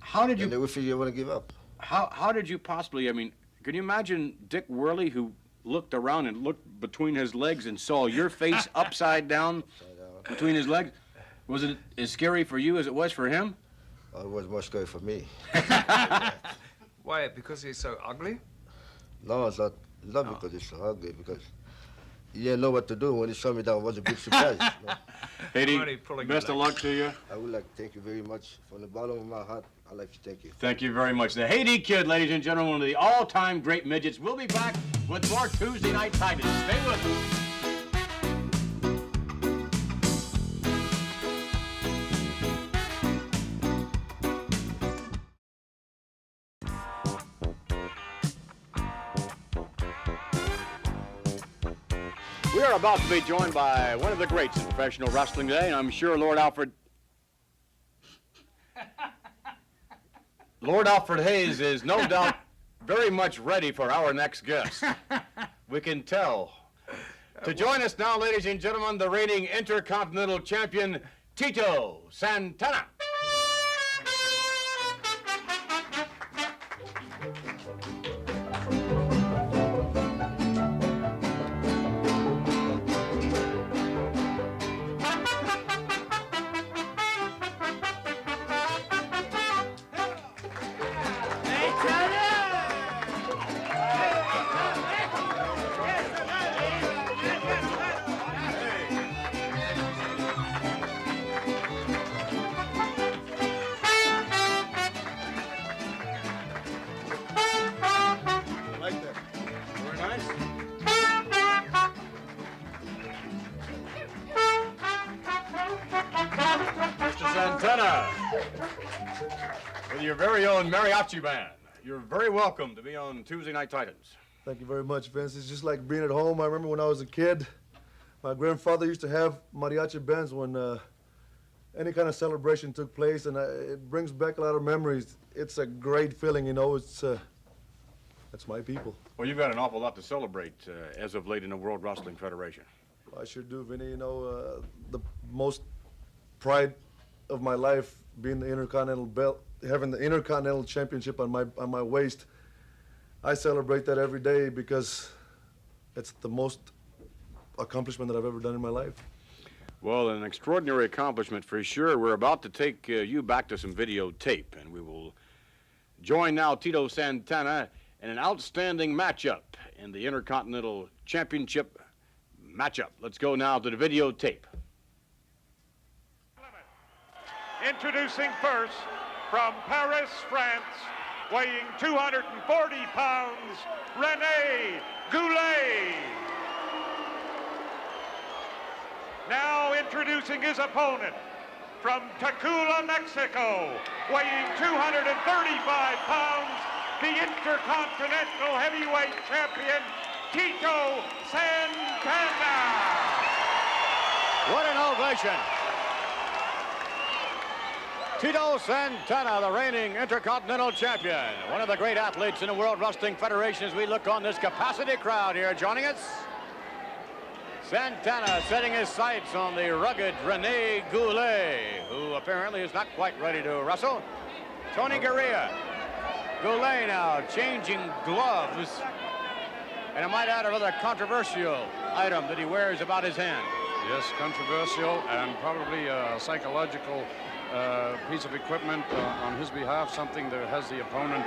How did And the you? whiffy you want to give up. How did you possibly? I mean, can you imagine Dick Worley who looked around and looked between his legs and saw your face upside down between his legs? Was it as scary for you as it was for him? Oh, it was more scary for me. Why? Because he's so ugly? No, it's not because it's so ugly, because he didn't know what to do. When he saw me down, it was a big surprise. You know? Haiti, best of luck to you. I would like to thank you very much. From the bottom of my heart, I'd like to thank you. Thank you very much. The Hati Kid, ladies and gentlemen, one of the all-time great midgets. We'll be back with more Tuesday Night Titans. Stay with us. We are about to be joined by one of the greats in professional wrestling today, and I'm sure Lord Alfred Hayes is no doubt very much ready for our next guest. We can tell. To join us now, ladies and gentlemen, the reigning Intercontinental Champion, Tito Santana. Santana, with your very own mariachi band. You're very welcome to be on Tuesday Night Titans. Thank you very much, Vince. It's just like being at home. I remember when I was a kid, my grandfather used to have mariachi bands when any kind of celebration took place, and it brings back a lot of memories. It's a great feeling, you know. That's my people. Well, you've got an awful lot to celebrate as of late in the World Wrestling Federation. I sure do, Vinny. You know, the most pride of my life being the Intercontinental belt, having the Intercontinental Championship on my waist. I celebrate that every day because it's the most accomplishment that I've ever done in my life. Well, an extraordinary accomplishment for sure. We're about to take you back to some videotape, and we will join now Tito Santana in an outstanding matchup in the Intercontinental Championship matchup. Let's go now to the videotape. Introducing first, from Paris, France, weighing 240 pounds, René Goulet. Now introducing his opponent, from Tacula, Mexico, weighing 235 pounds, the Intercontinental Heavyweight Champion, Tito Santana. What an ovation. Tito Santana, the reigning Intercontinental Champion, one of the great athletes in the World Wrestling Federation as we look on this capacity crowd here joining us. Santana setting his sights on the rugged René Goulet, who apparently is not quite ready to wrestle. Tony Garea. Goulet now changing gloves. And I might add another controversial item that he wears about his hand. Yes, controversial and probably a psychological piece of equipment on his behalf, something that has the opponent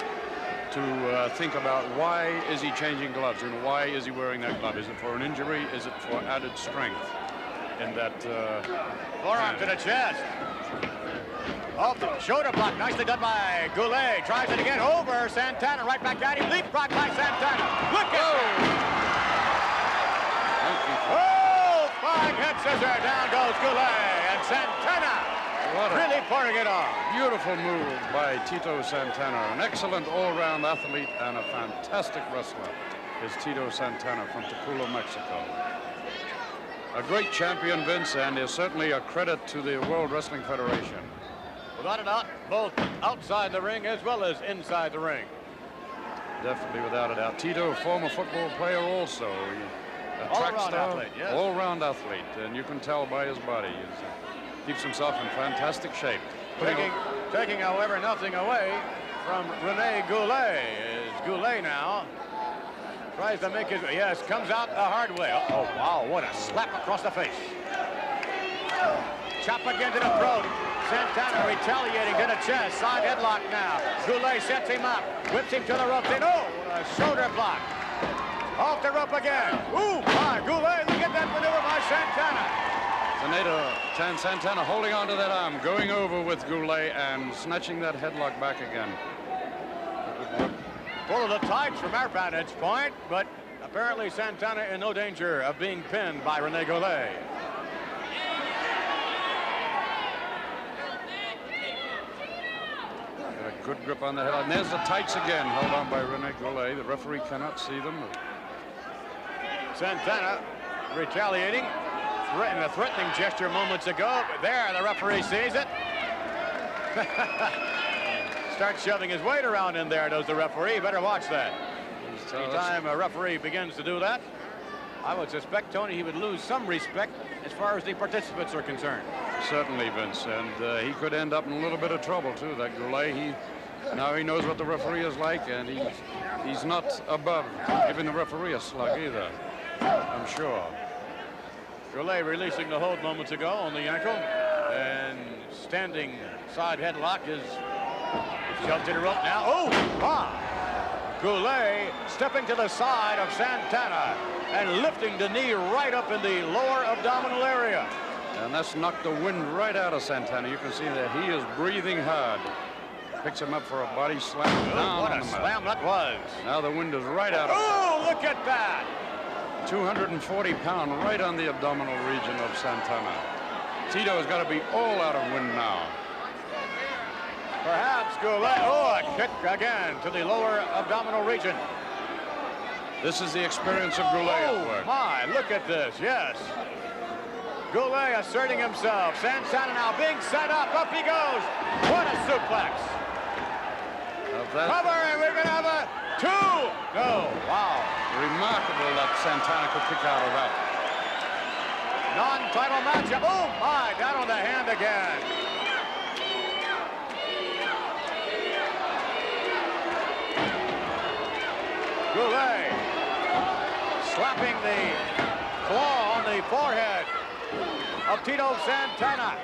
to think about why is he changing gloves and why is he wearing that glove? Is it for an injury? Is it for added strength in that Forearm to the chest. Oh, shoulder block, nicely done by Goulet. Tries it again over Santana, right back at him. Leapfrog by Santana. Look at Oh, flying head scissor. Down goes Goulet, and Santana really pouring it on. Beautiful move by Tito Santana. An excellent all-round athlete and a fantastic wrestler is Tito Santana from Tacula, Mexico. A great champion, Vince, and is certainly a credit to the World Wrestling Federation. Without a doubt, both outside the ring as well as inside the ring. Definitely, without a doubt. Tito, a former football player also. A track All-around star, athlete, yes. all-round athlete, and you can tell by his body. He keeps himself in fantastic shape. Taking, however, nothing away from Rene Goulet. Is Goulet now tries to make his, yes, comes out the hard way. Oh, wow, what a slap across the face. Chop again to the throat. Santana retaliating to the chest. Side headlock now. Goulet sets him up. Whips him to the rope. Then, oh, a shoulder block. Off the rope again. Ooh, my, Goulet, look at that maneuver by Santana. Santana holding on to that arm, going over with Goulet and snatching that headlock back again. Full of the tights from our vantage point, but apparently Santana in no danger of being pinned by Rene Goulet. Got a good grip on the headlock. And there's the tights again, held on by Rene Goulet. The referee cannot see them. Santana retaliating, a threatening gesture moments ago. But there, the referee sees it. Starts shoving his weight around in there, does the referee. Better watch that. Anytime a referee begins to do that, I would suspect, Tony, he would lose some respect as far as the participants are concerned. Certainly, Vince, and he could end up in a little bit of trouble, too, that Goulet. Now he knows what the referee is like, and he's not above giving the referee a slug either, I'm sure. Goulet releasing the hold moments ago on the ankle, and standing side headlock is shoved to the rope now. Oh, ah! Goulet stepping to the side of Santana and lifting the knee right up in the lower abdominal area. And that's knocked the wind right out of Santana. You can see that he is breathing hard. Picks him up for a body slam. Oh, what a slam that was. Now the wind is right out of him. Oh, look at that. 240 pound right on the abdominal region of Santana. Tito has got to be all out of wind now. Perhaps Goulet, oh, a kick again to the lower abdominal region. This is the experience of Goulet at work. My, look at this, yes. Goulet asserting himself. Santana now being set up. Up he goes. What a suplex. Cover, and we're going to have a 2. No, wow. Remarkable that Santana could kick out of that. Non-title matchup. Oh, my, down on the hand again. Goulet slapping the claw on the forehead of Tito Santana.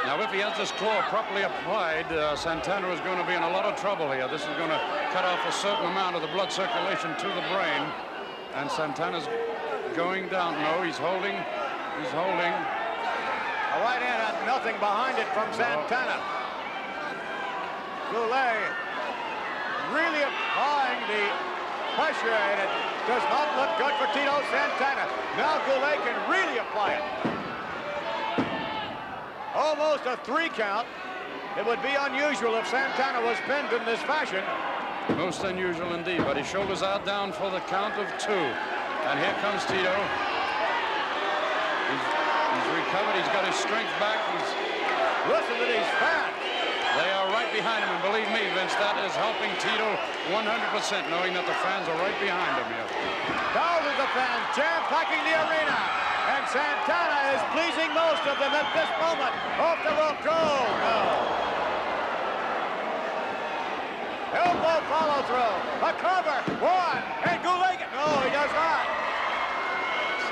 Now, if he has this claw properly applied, Santana is going to be in a lot of trouble here. This is going to cut off a certain amount of the blood circulation to the brain. And Santana's going down. No, he's holding. He's holding. A right hand had nothing behind it from Santana. Goulet really applying the pressure, and it does not look good for Tito Santana. Now Goulet can really apply it. Almost a 3 count. It would be unusual if Santana was pinned in this fashion. Most unusual indeed, but his shoulders are down for the count of 2. And here comes Tito. He's recovered. He's got his strength back. Listen to these fans. They are right behind him, and believe me, Vince, that is helping Tito 100%, knowing that the fans are right behind him here. Thousands of fans jam-packing the arena, and Santana is pleasing most of them at this moment. Off the rope, no. Elbow follow through, a cover, 1, and Goulet, no, he does not.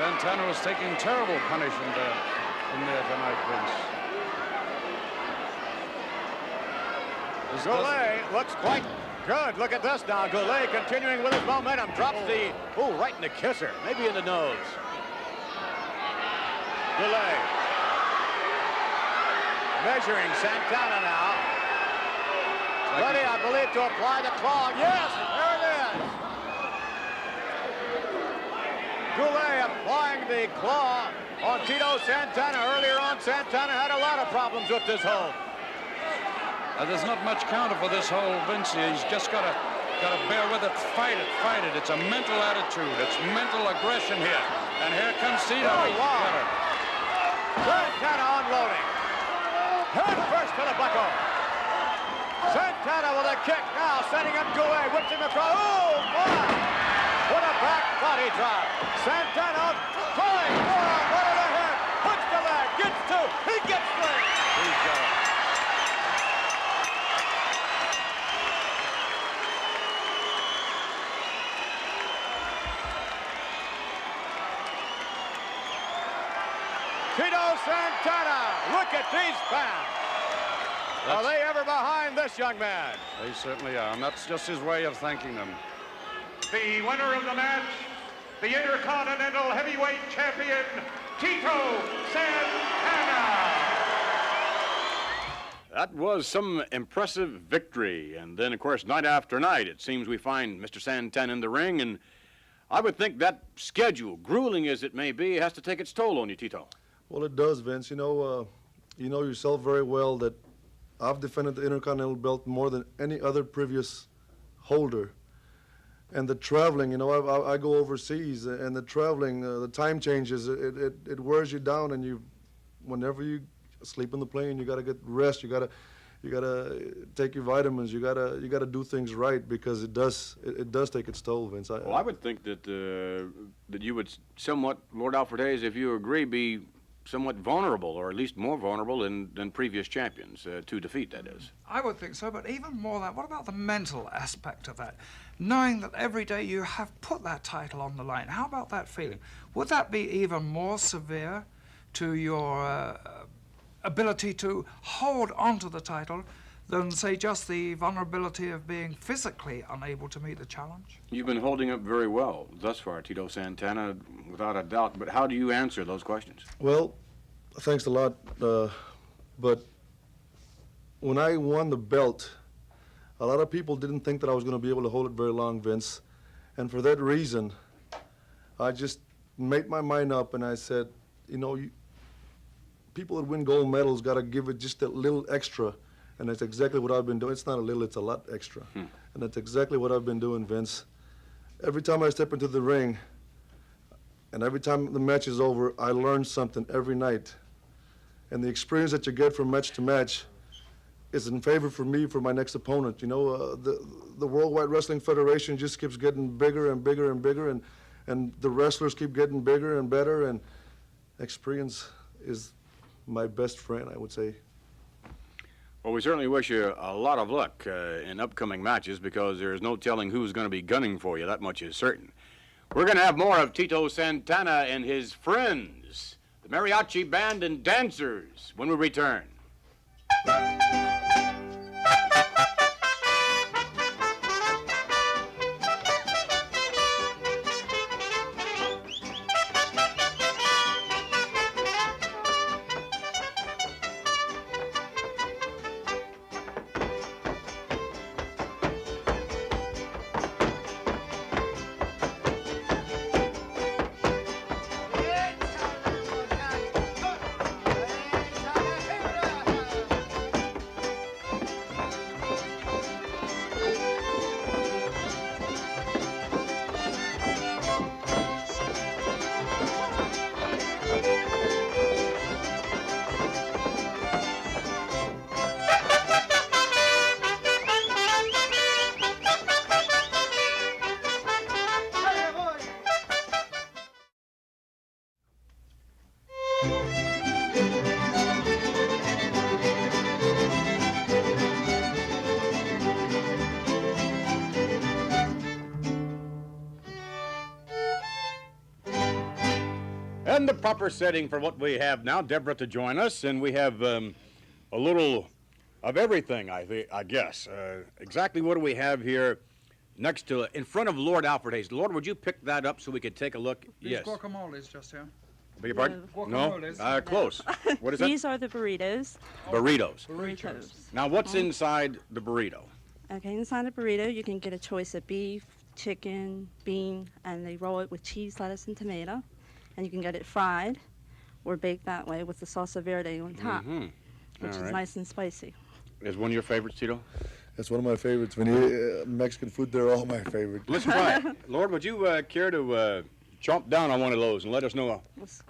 Santana was taking terrible punishment in there tonight, Vince. Goulet looks quite good. Look at this now. Goulet continuing with his momentum. Drops the, right in the kisser. Maybe in the nose. Goulet. Measuring Santana now. Ready, I believe, to apply the claw. Yes, there it is. Goulet applying the claw on Tito Santana. Earlier on, Santana had a lot of problems with this hold. There's not much counter for this hold, Vince. He's just got to bear with it, fight it. It's a mental attitude. It's mental aggression here. And here comes Tito. Santana unloading. Head first to the buckle. Santana with a kick now, setting up Goulet, whips him across. Oh, my! What a back body drop. Santana trying forearm, right of the head, hooks the leg, gets two, he gets three. He's got it. Tito Santana, look at these fans. Are they ever behind this young man? They certainly are, and that's just his way of thanking them. The winner of the match, the Intercontinental Heavyweight Champion, Tito Santana. That was some impressive victory. And then, of course, night after night, it seems we find Mr. Santana in the ring. And I would think that schedule, grueling as it may be, has to take its toll on you, Tito. Well, it does, Vince. You know yourself very well that I've defended the Intercontinental belt more than any other previous holder. And the traveling, you know, I go overseas, and the traveling, the time changes, it wears you down, and whenever you sleep in the plane, you got to get rest, you got to take your vitamins, you got to do things right, because it does take its toll, Vince. Well, I would think that that you would somewhat, Lord Alfred Hayes, if you agree, be somewhat vulnerable, or at least more vulnerable than previous champions, to defeat, that is. I would think so, but even more than that, what about the mental aspect of that? Knowing that every day you have put that title on the line, how about that feeling? Would that be even more severe to your ability to hold onto the title than, say, just the vulnerability of being physically unable to meet the challenge? You've been holding up very well thus far, Tito Santana, without a doubt, but how do you answer those questions? Well, thanks a lot, but when I won the belt, a lot of people didn't think that I was going to be able to hold it very long, Vince, and for that reason, I just made my mind up, and I said, you know, people that win gold medals got to give it just a little extra. And that's exactly what I've been doing. It's not a little, it's a lot extra. And that's exactly what I've been doing, Vince. Every time I step into the ring, and every time the match is over, I learn something every night. And the experience that you get from match to match is in favor for me for my next opponent. You know, the Worldwide Wrestling Federation just keeps getting bigger and bigger and bigger, and the wrestlers keep getting bigger and better, and experience is my best friend, I would say. Well, we certainly wish you a lot of luck in upcoming matches, because there's no telling who's going to be gunning for you. That much is certain. We're going to have more of Tito Santana and his friends, the mariachi band and dancers, when we return. And the proper setting for what we have now, Deborah to join us, and we have a little of everything, I guess. Exactly what do we have here next to, in front of Lord Alfred Hayes? Lord, would you pick that up so we could take a look? These Yes. guacamoles just here. Beg your pardon? Guacamoles. No? Close. What is These that? are the burritos. Burritos. Burritos. Now, what's inside the burrito? Okay, inside the burrito, you can get a choice of beef, chicken, bean, and they roll it with cheese, lettuce, and tomato. And you can get it fried or baked that way with the salsa verde on top, which is nice and spicy. Is one of your favorites, Tito? That's one of my favorites. When you Mexican food, they're all my favorite. Let's try it. Lord, would you care to chomp down on one of those and let us know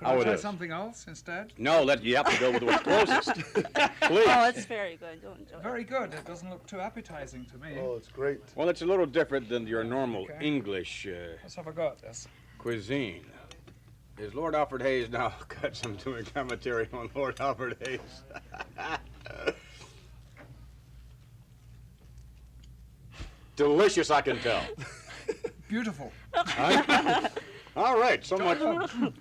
how it Try is. something else instead? No, you have to go with what's closest. Please. Oh, it's very good. You'll enjoy it. Very good. It doesn't look too appetizing to me. Oh, it's great. Well, it's a little different than your normal Okay. English Let's have a go at this. cuisine. Is Lord Alfred Hayes now got some doing commentary on Lord Alfred Hayes? Delicious, I can tell. Beautiful. All right, so much.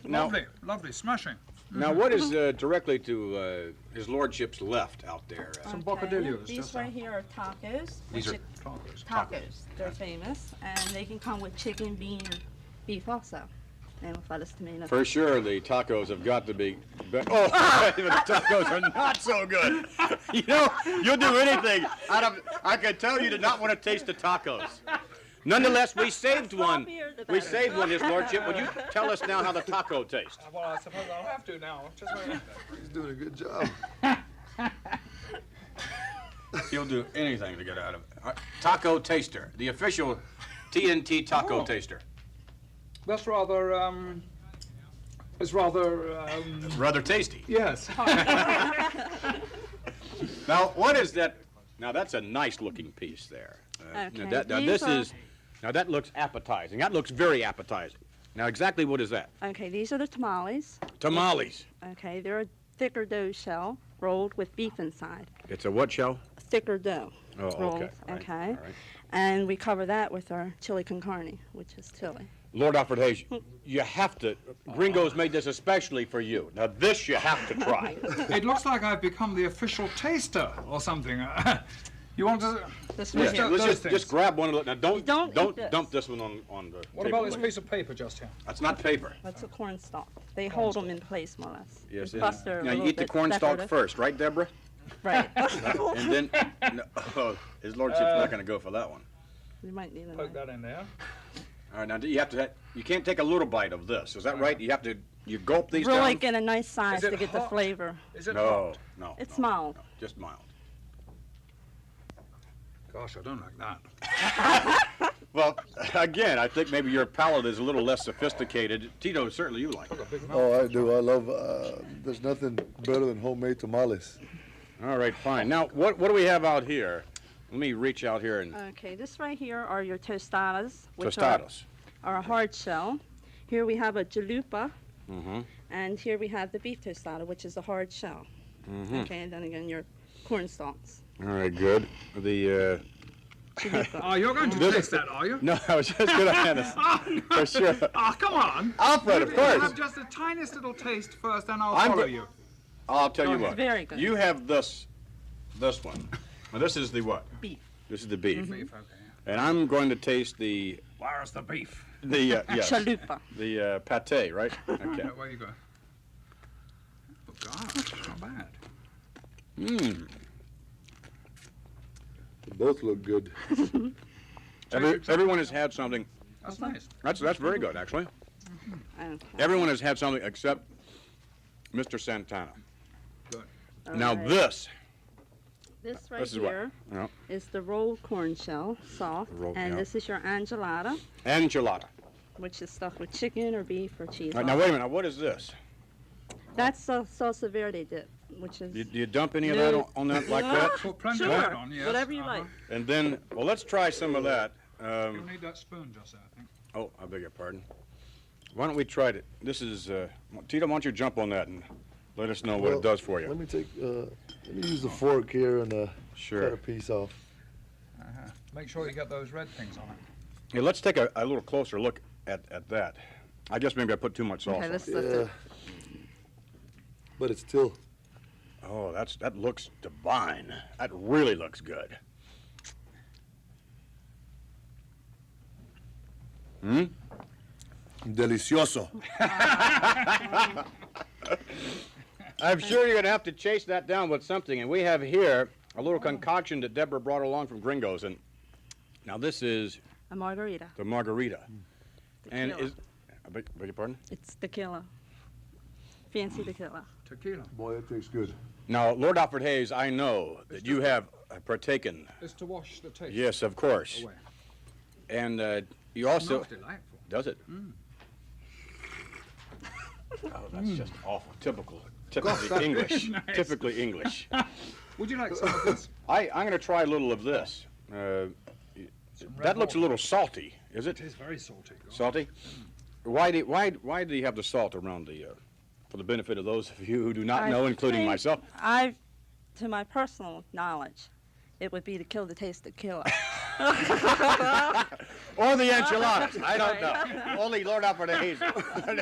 Now, Lovely, smashing. now, what is directly to His Lordship's left out there? Some Okay, bocadillos. These just right here are tacos. These which are tacos. They're famous, and they can come with chicken, bean, or beef also, and with lettuce, tomato. For sure, the tacos have got to be. Oh, the tacos are not so good. You know, you'll do anything out of. I can tell you did not want to taste the tacos. Nonetheless, we saved one. We saved one, His Lordship. Would you tell us now how the taco tastes? Well, I suppose I'll have to now. Just wait. He's doing a good job. He'll do anything to get out of it. Taco taster, the official TNT taco taster. That's rather, it's rather, Rather tasty. yes. Now, what is that? Now, that's a nice looking piece there. Okay, Now, these are- now that looks appetizing. That looks very appetizing. Now, exactly what is that? Okay, these are the tamales. Tamales. Okay, they're a thicker dough shell rolled with beef inside. It's a what shell? Thicker dough. Oh, okay. rolled, All right, okay. all right. And we cover that with our chili con carne, which is chili. Lord Alfred Hayes, you have to. Gringo's made this especially for you. Now, this you have to try. It looks like I've become the official taster or something. You want to? This Yeah, right here. let's just grab one of those. Now, don't eat this. dump this one on the What table. about this piece of paper just here? That's not paper. That's a corn stalk. They hold them in place more or less. Yes. And plus they're a Now, you little eat the bit corn stalk decorative. first, right, Deborah? Right. And then, no, His Lordship's not going to go for that one. You might need a Poke knife. that in there. All right, now you have to. You can't take a little bite of this. Is that right? You have to. You gulp these Really down. get a nice size it to get the hot? flavor. Is it No, hot? no. It's no, mild. no, just mild. Gosh, I don't like that. Well, again, I think maybe your palate is a little less sophisticated. Tito, certainly you like it. Oh, I do. I love. There's nothing better than homemade tamales. All right, fine. Now, what do we have out here? Let me reach out here and Okay, this right here are your tostadas, which tostados. are a hard shell. Here we have a chalupa, Mm-hmm. and here we have the beef tostada, which is a hard shell. Mm-hmm. Okay, and then again your corn stalks. All right, good. The Chalupa. Oh, you're going to This- taste that, are you? no, I was just going to hand this for sure. Oh, come on. Alfred, of You course. Have just the tiniest little taste first, then I'll I'm follow go- you. I'll tell you It's what. very good. You have this one. Now, this is the what? Beef. This is the beef. Beef, okay. And I'm going to taste the Where's the beef? yes, Chalupa. the pate, right? Okay. Yeah, where you go? Oh, gosh, not bad. Mmm. They both look good. Everyone has had something. That's nice. That's very good, actually. Okay. Everyone has had something except Mr. Santana. Good. Now Alright. this This right is what? here Yeah. is the rolled corn shell, soft, Rolled, and yeah. this is your enchilada, enchilada. which is stuffed with chicken or beef or cheese. All right, now wait a minute. Now what is this? That's the salsa verde dip, which is Do you dump any of that No. on that like that? Put plenty sure, of that on, yes. whatever you Uh-huh. like. And then, well, let's try some of that. You'll need that spoon just there, I think. Oh, I beg your pardon. Why don't we try it? This is Tito. Why don't you jump on that and let us know what Well, it does for you? Let me take. Let me use the fork here and cut Sure. a piece off. Uh-huh. Make sure you get those red things on it. Hey, let's take a little closer look at that. I guess maybe I put too much sauce Okay, on. let's it. lift Yeah. it. But it's still. Oh, that looks divine. That really looks good. Hmm? Delicioso. I'm sure you're going to have to chase that down with something. And we have here a little concoction that Deborah brought along from Gringo's. And now this is A margarita. the margarita. And Tequila. I beg your pardon? It's tequila. Fancy tequila. Tequila. Boy, that tastes good. Now, Lord Alfred Hayes, I know that you have partaken. It's to wash the taste Yes, of course. away. And you It also... smells delightful. Does it? Oh, that's just awful. Typically English. Nice. Typically English. Would you like some of this? I'm going to try a little of this. That looks a little salty, is it? It is very salty. Salty? Why do you have the salt around the, for the benefit of those of you who do not know, including think myself? To my personal knowledge, it would be to kill the taste of killer. Or the enchiladas. I don't know. Only Lord Alfred Hayes.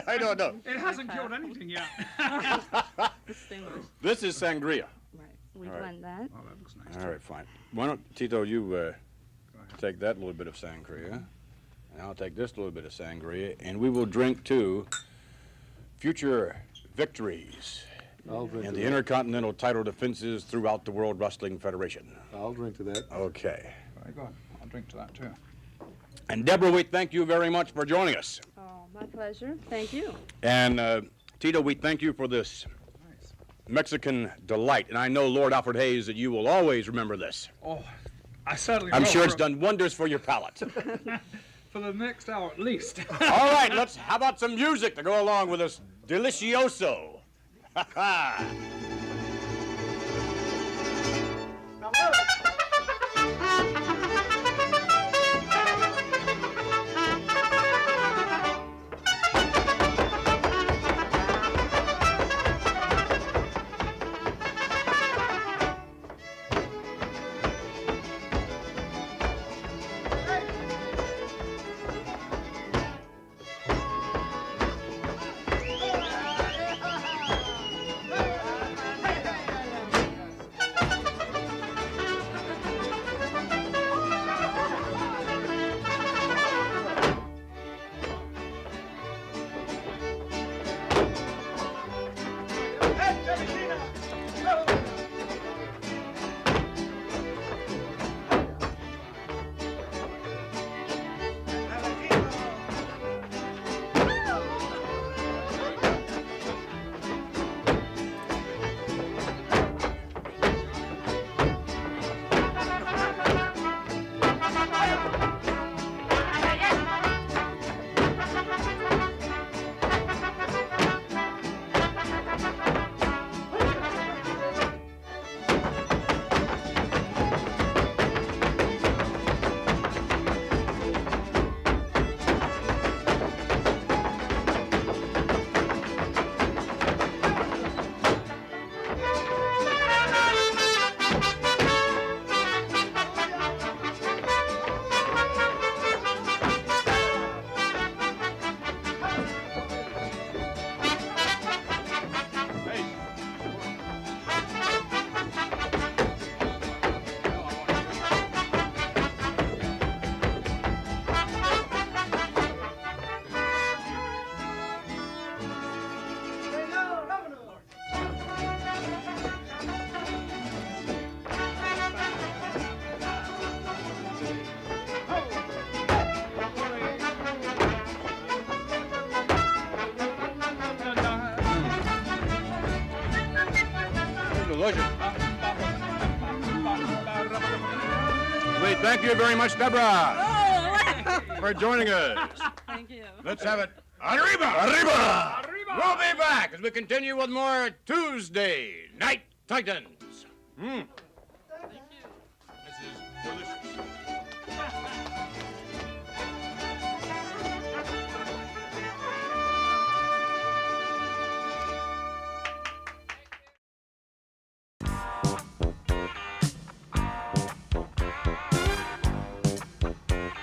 I don't know. It hasn't killed anything yet. Distinguished. This is sangria. Right. We All right. blend that. Oh, that looks nice. All right, fine. Why don't, Tito, you take that little bit of sangria, and I'll take this little bit of sangria, and we will drink to future victories I'll drink and to the that. Intercontinental title defenses throughout the World Wrestling Federation. I'll drink to that. Okay. Very good. I'll drink to that too. And Deborah, we thank you very much for joining us. Oh, my pleasure. Thank you. And Tito, we thank you for this Mexican delight. And I know, Lord Alfred Hayes, that you will always remember this. Oh, I certainly I'm will. sure it's done wonders for your palate. For the next hour at least. All right, how about some music to go along with this delicioso? Ha ha! Delicious. We thank you very much, Deborah, for joining us. Thank you. Let's have it. Arriba! Arriba! We'll be back as we continue with more Tuesday Night Titans. This is delicious.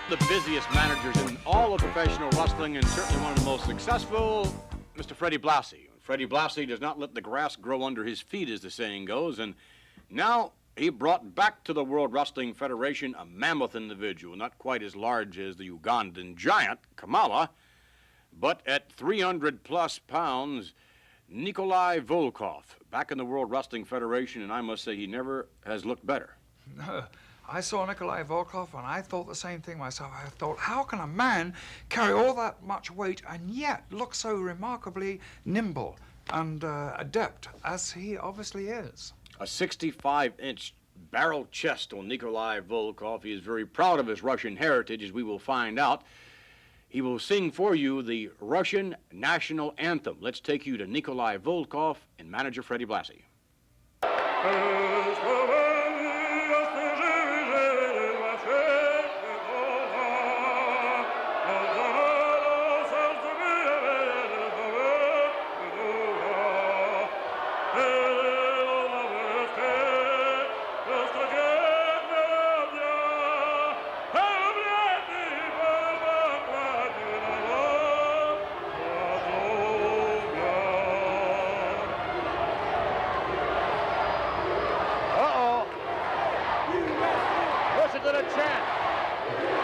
The busiest managers in all of professional wrestling and certainly one of the most successful, Mr. Freddie Blassie. Freddie Blassie does not let the grass grow under his feet, as the saying goes, and now he brought back to the World Wrestling Federation a mammoth individual, not quite as large as the Ugandan giant, Kamala, but at 300-plus pounds, Nikolai Volkov, back in the World Wrestling Federation, and I must say he never has looked better. No. I saw Nikolai Volkov and I thought the same thing myself. I thought, how can a man carry all that much weight and yet look so remarkably nimble and adept as he obviously is? A 65-inch barrel chest on Nikolai Volkov. He is very proud of his Russian heritage, as we will find out. He will sing for you the Russian national anthem. Let's take you to Nikolai Volkov and manager Freddie Blassie.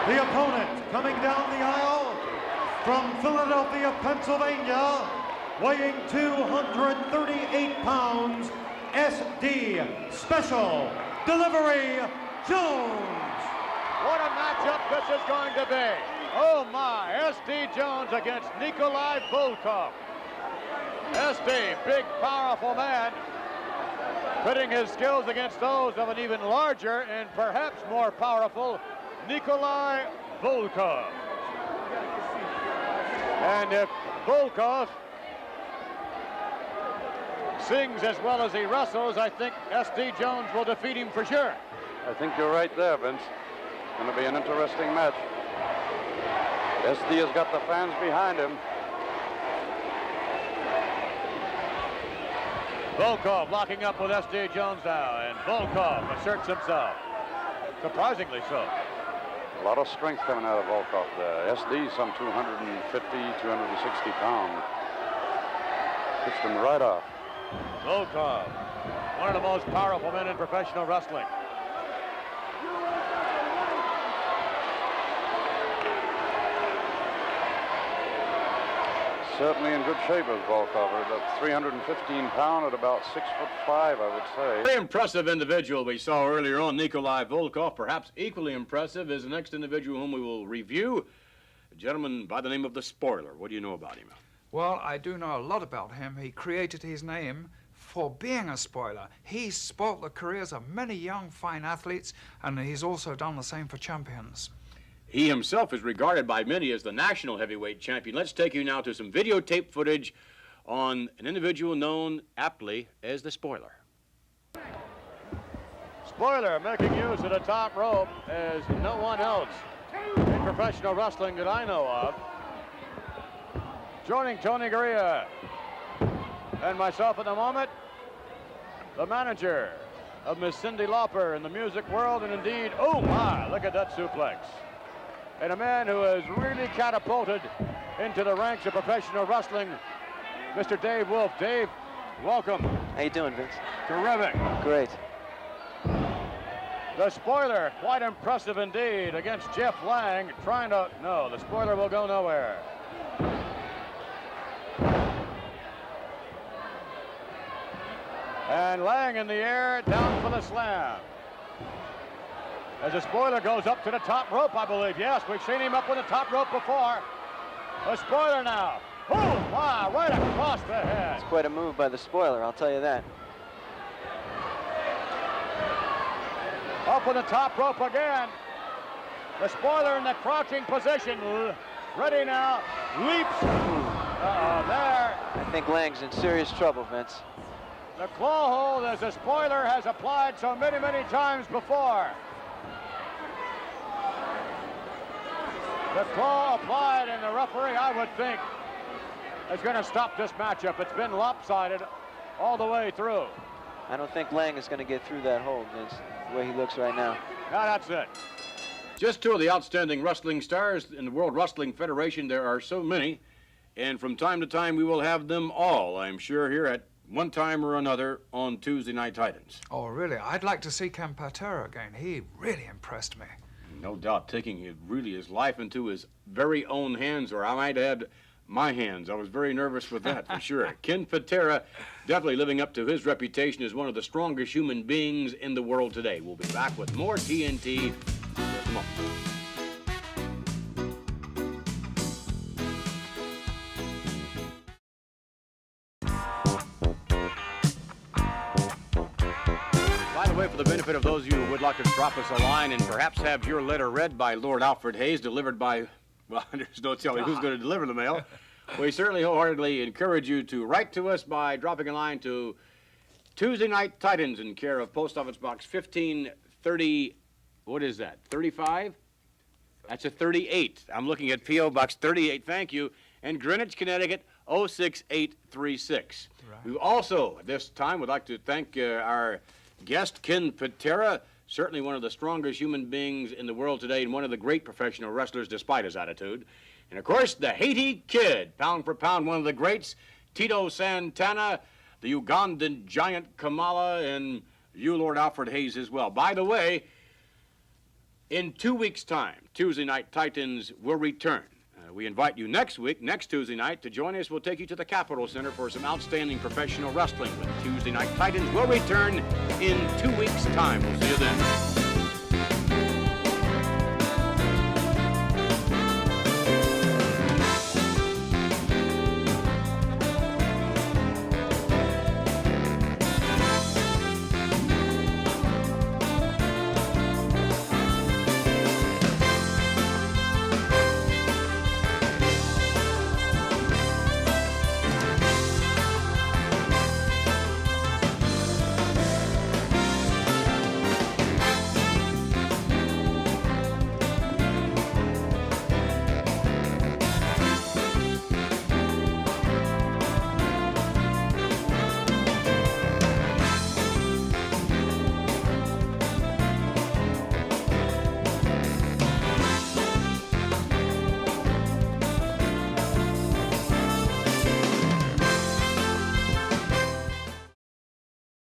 The opponent coming down the aisle from Philadelphia, Pennsylvania, weighing 238 pounds, SD Special Delivery Jones. What a matchup this is going to be. Oh my, SD Jones against Nikolai Volkov. SD, big, powerful man, pitting his skills against those of an even larger and perhaps more powerful Nikolai Volkov. And if Volkov sings as well as he wrestles, I think SD Jones will defeat him for sure. I think you're right there, Vince. It's going to be an interesting match. SD has got the fans behind him. Volkov locking up with SD Jones now, and Volkov asserts himself. Surprisingly so. A lot of strength coming out of Volkov there. SD some 250, 260 pounds. Pitched him right off. Volkov, one of the most powerful men in professional wrestling. Certainly in good shape as Volkov. At 315 pound at about 6'5", I would say. Very impressive individual we saw earlier on, Nikolai Volkov. Perhaps equally impressive is the next individual whom we will review, a gentleman by the name of the Spoiler. What do you know about him? Well, I do know a lot about him. He created his name for being a spoiler. He spoilt the careers of many young, fine athletes, and he's also done the same for champions. He himself is regarded by many as the national heavyweight champion. Let's take you now to some videotape footage on an individual known aptly as the Spoiler. Spoiler making use of the top rope as no one else in professional wrestling that I know of. Joining Tony Gurria and myself at the moment, the manager of Miss Cyndi Lauper in the music world, and indeed, oh my, look at that suplex. And a man who has really catapulted into the ranks of professional wrestling, Mr. Dave Wolf. Dave, welcome. How you doing, Vince? Terrific. Great. The Spoiler, quite impressive indeed, against Jeff Lang, trying to, no, the Spoiler will go nowhere. And Lang in the air, down for the slam. As the Spoiler goes up to the top rope, I believe. Yes, we've seen him up on the top rope before. The Spoiler now. Oh, wow, right across the head. It's quite a move by the Spoiler, I'll tell you that. Up on the top rope again. The Spoiler in the crouching position. Ready now. Leaps. There. I think Lang's in serious trouble, Vince. The claw hold as the Spoiler has applied so many, many times before. The claw applied, and the referee, I would think, is going to stop this matchup. It's been lopsided all the way through. I don't think Lang is going to get through that hold, Vince, the way he looks right now. Now that's it. Just two of the outstanding wrestling stars in the World Wrestling Federation. There are so many, and from time to time we will have them all, I'm sure, here at one time or another on Tuesday Night Titans. Oh, really? I'd like to see Patera again. He really impressed me. No doubt, taking really his life into his very own hands, or I might add, my hands. I was very nervous with that, for sure. Ken Patera definitely living up to his reputation as one of the strongest human beings in the world today. We'll be back with more TNT in just a moment. By the way, for the benefit of those of you who would like to drop us a line and perhaps have your letter read by Lord Alfred Hayes, delivered by Well, there's no telling who's going to deliver the mail. We certainly wholeheartedly encourage you to write to us by dropping a line to Tuesday Night Titans in care of Post Office Box 1530. What is that? 35? That's a 38. I'm looking at P.O. Box 38. Thank you. And Greenwich, Connecticut, 06836. Right. We also, at this time, would like to thank our guest, Ken Patera, certainly one of the strongest human beings in the world today and one of the great professional wrestlers despite his attitude. And, of course, the Hati Kid, pound for pound, one of the greats, Tito Santana, the Ugandan giant Kamala, and you, Lord Alfred Hayes, as well. By the way, in 2 weeks' time, Tuesday Night Titans will return. We invite you next week, next Tuesday night, to join us. We'll take you to the Capitol Center for some outstanding professional wrestling. With Tuesday Night Titans will return in 2 weeks' time. We'll see you then.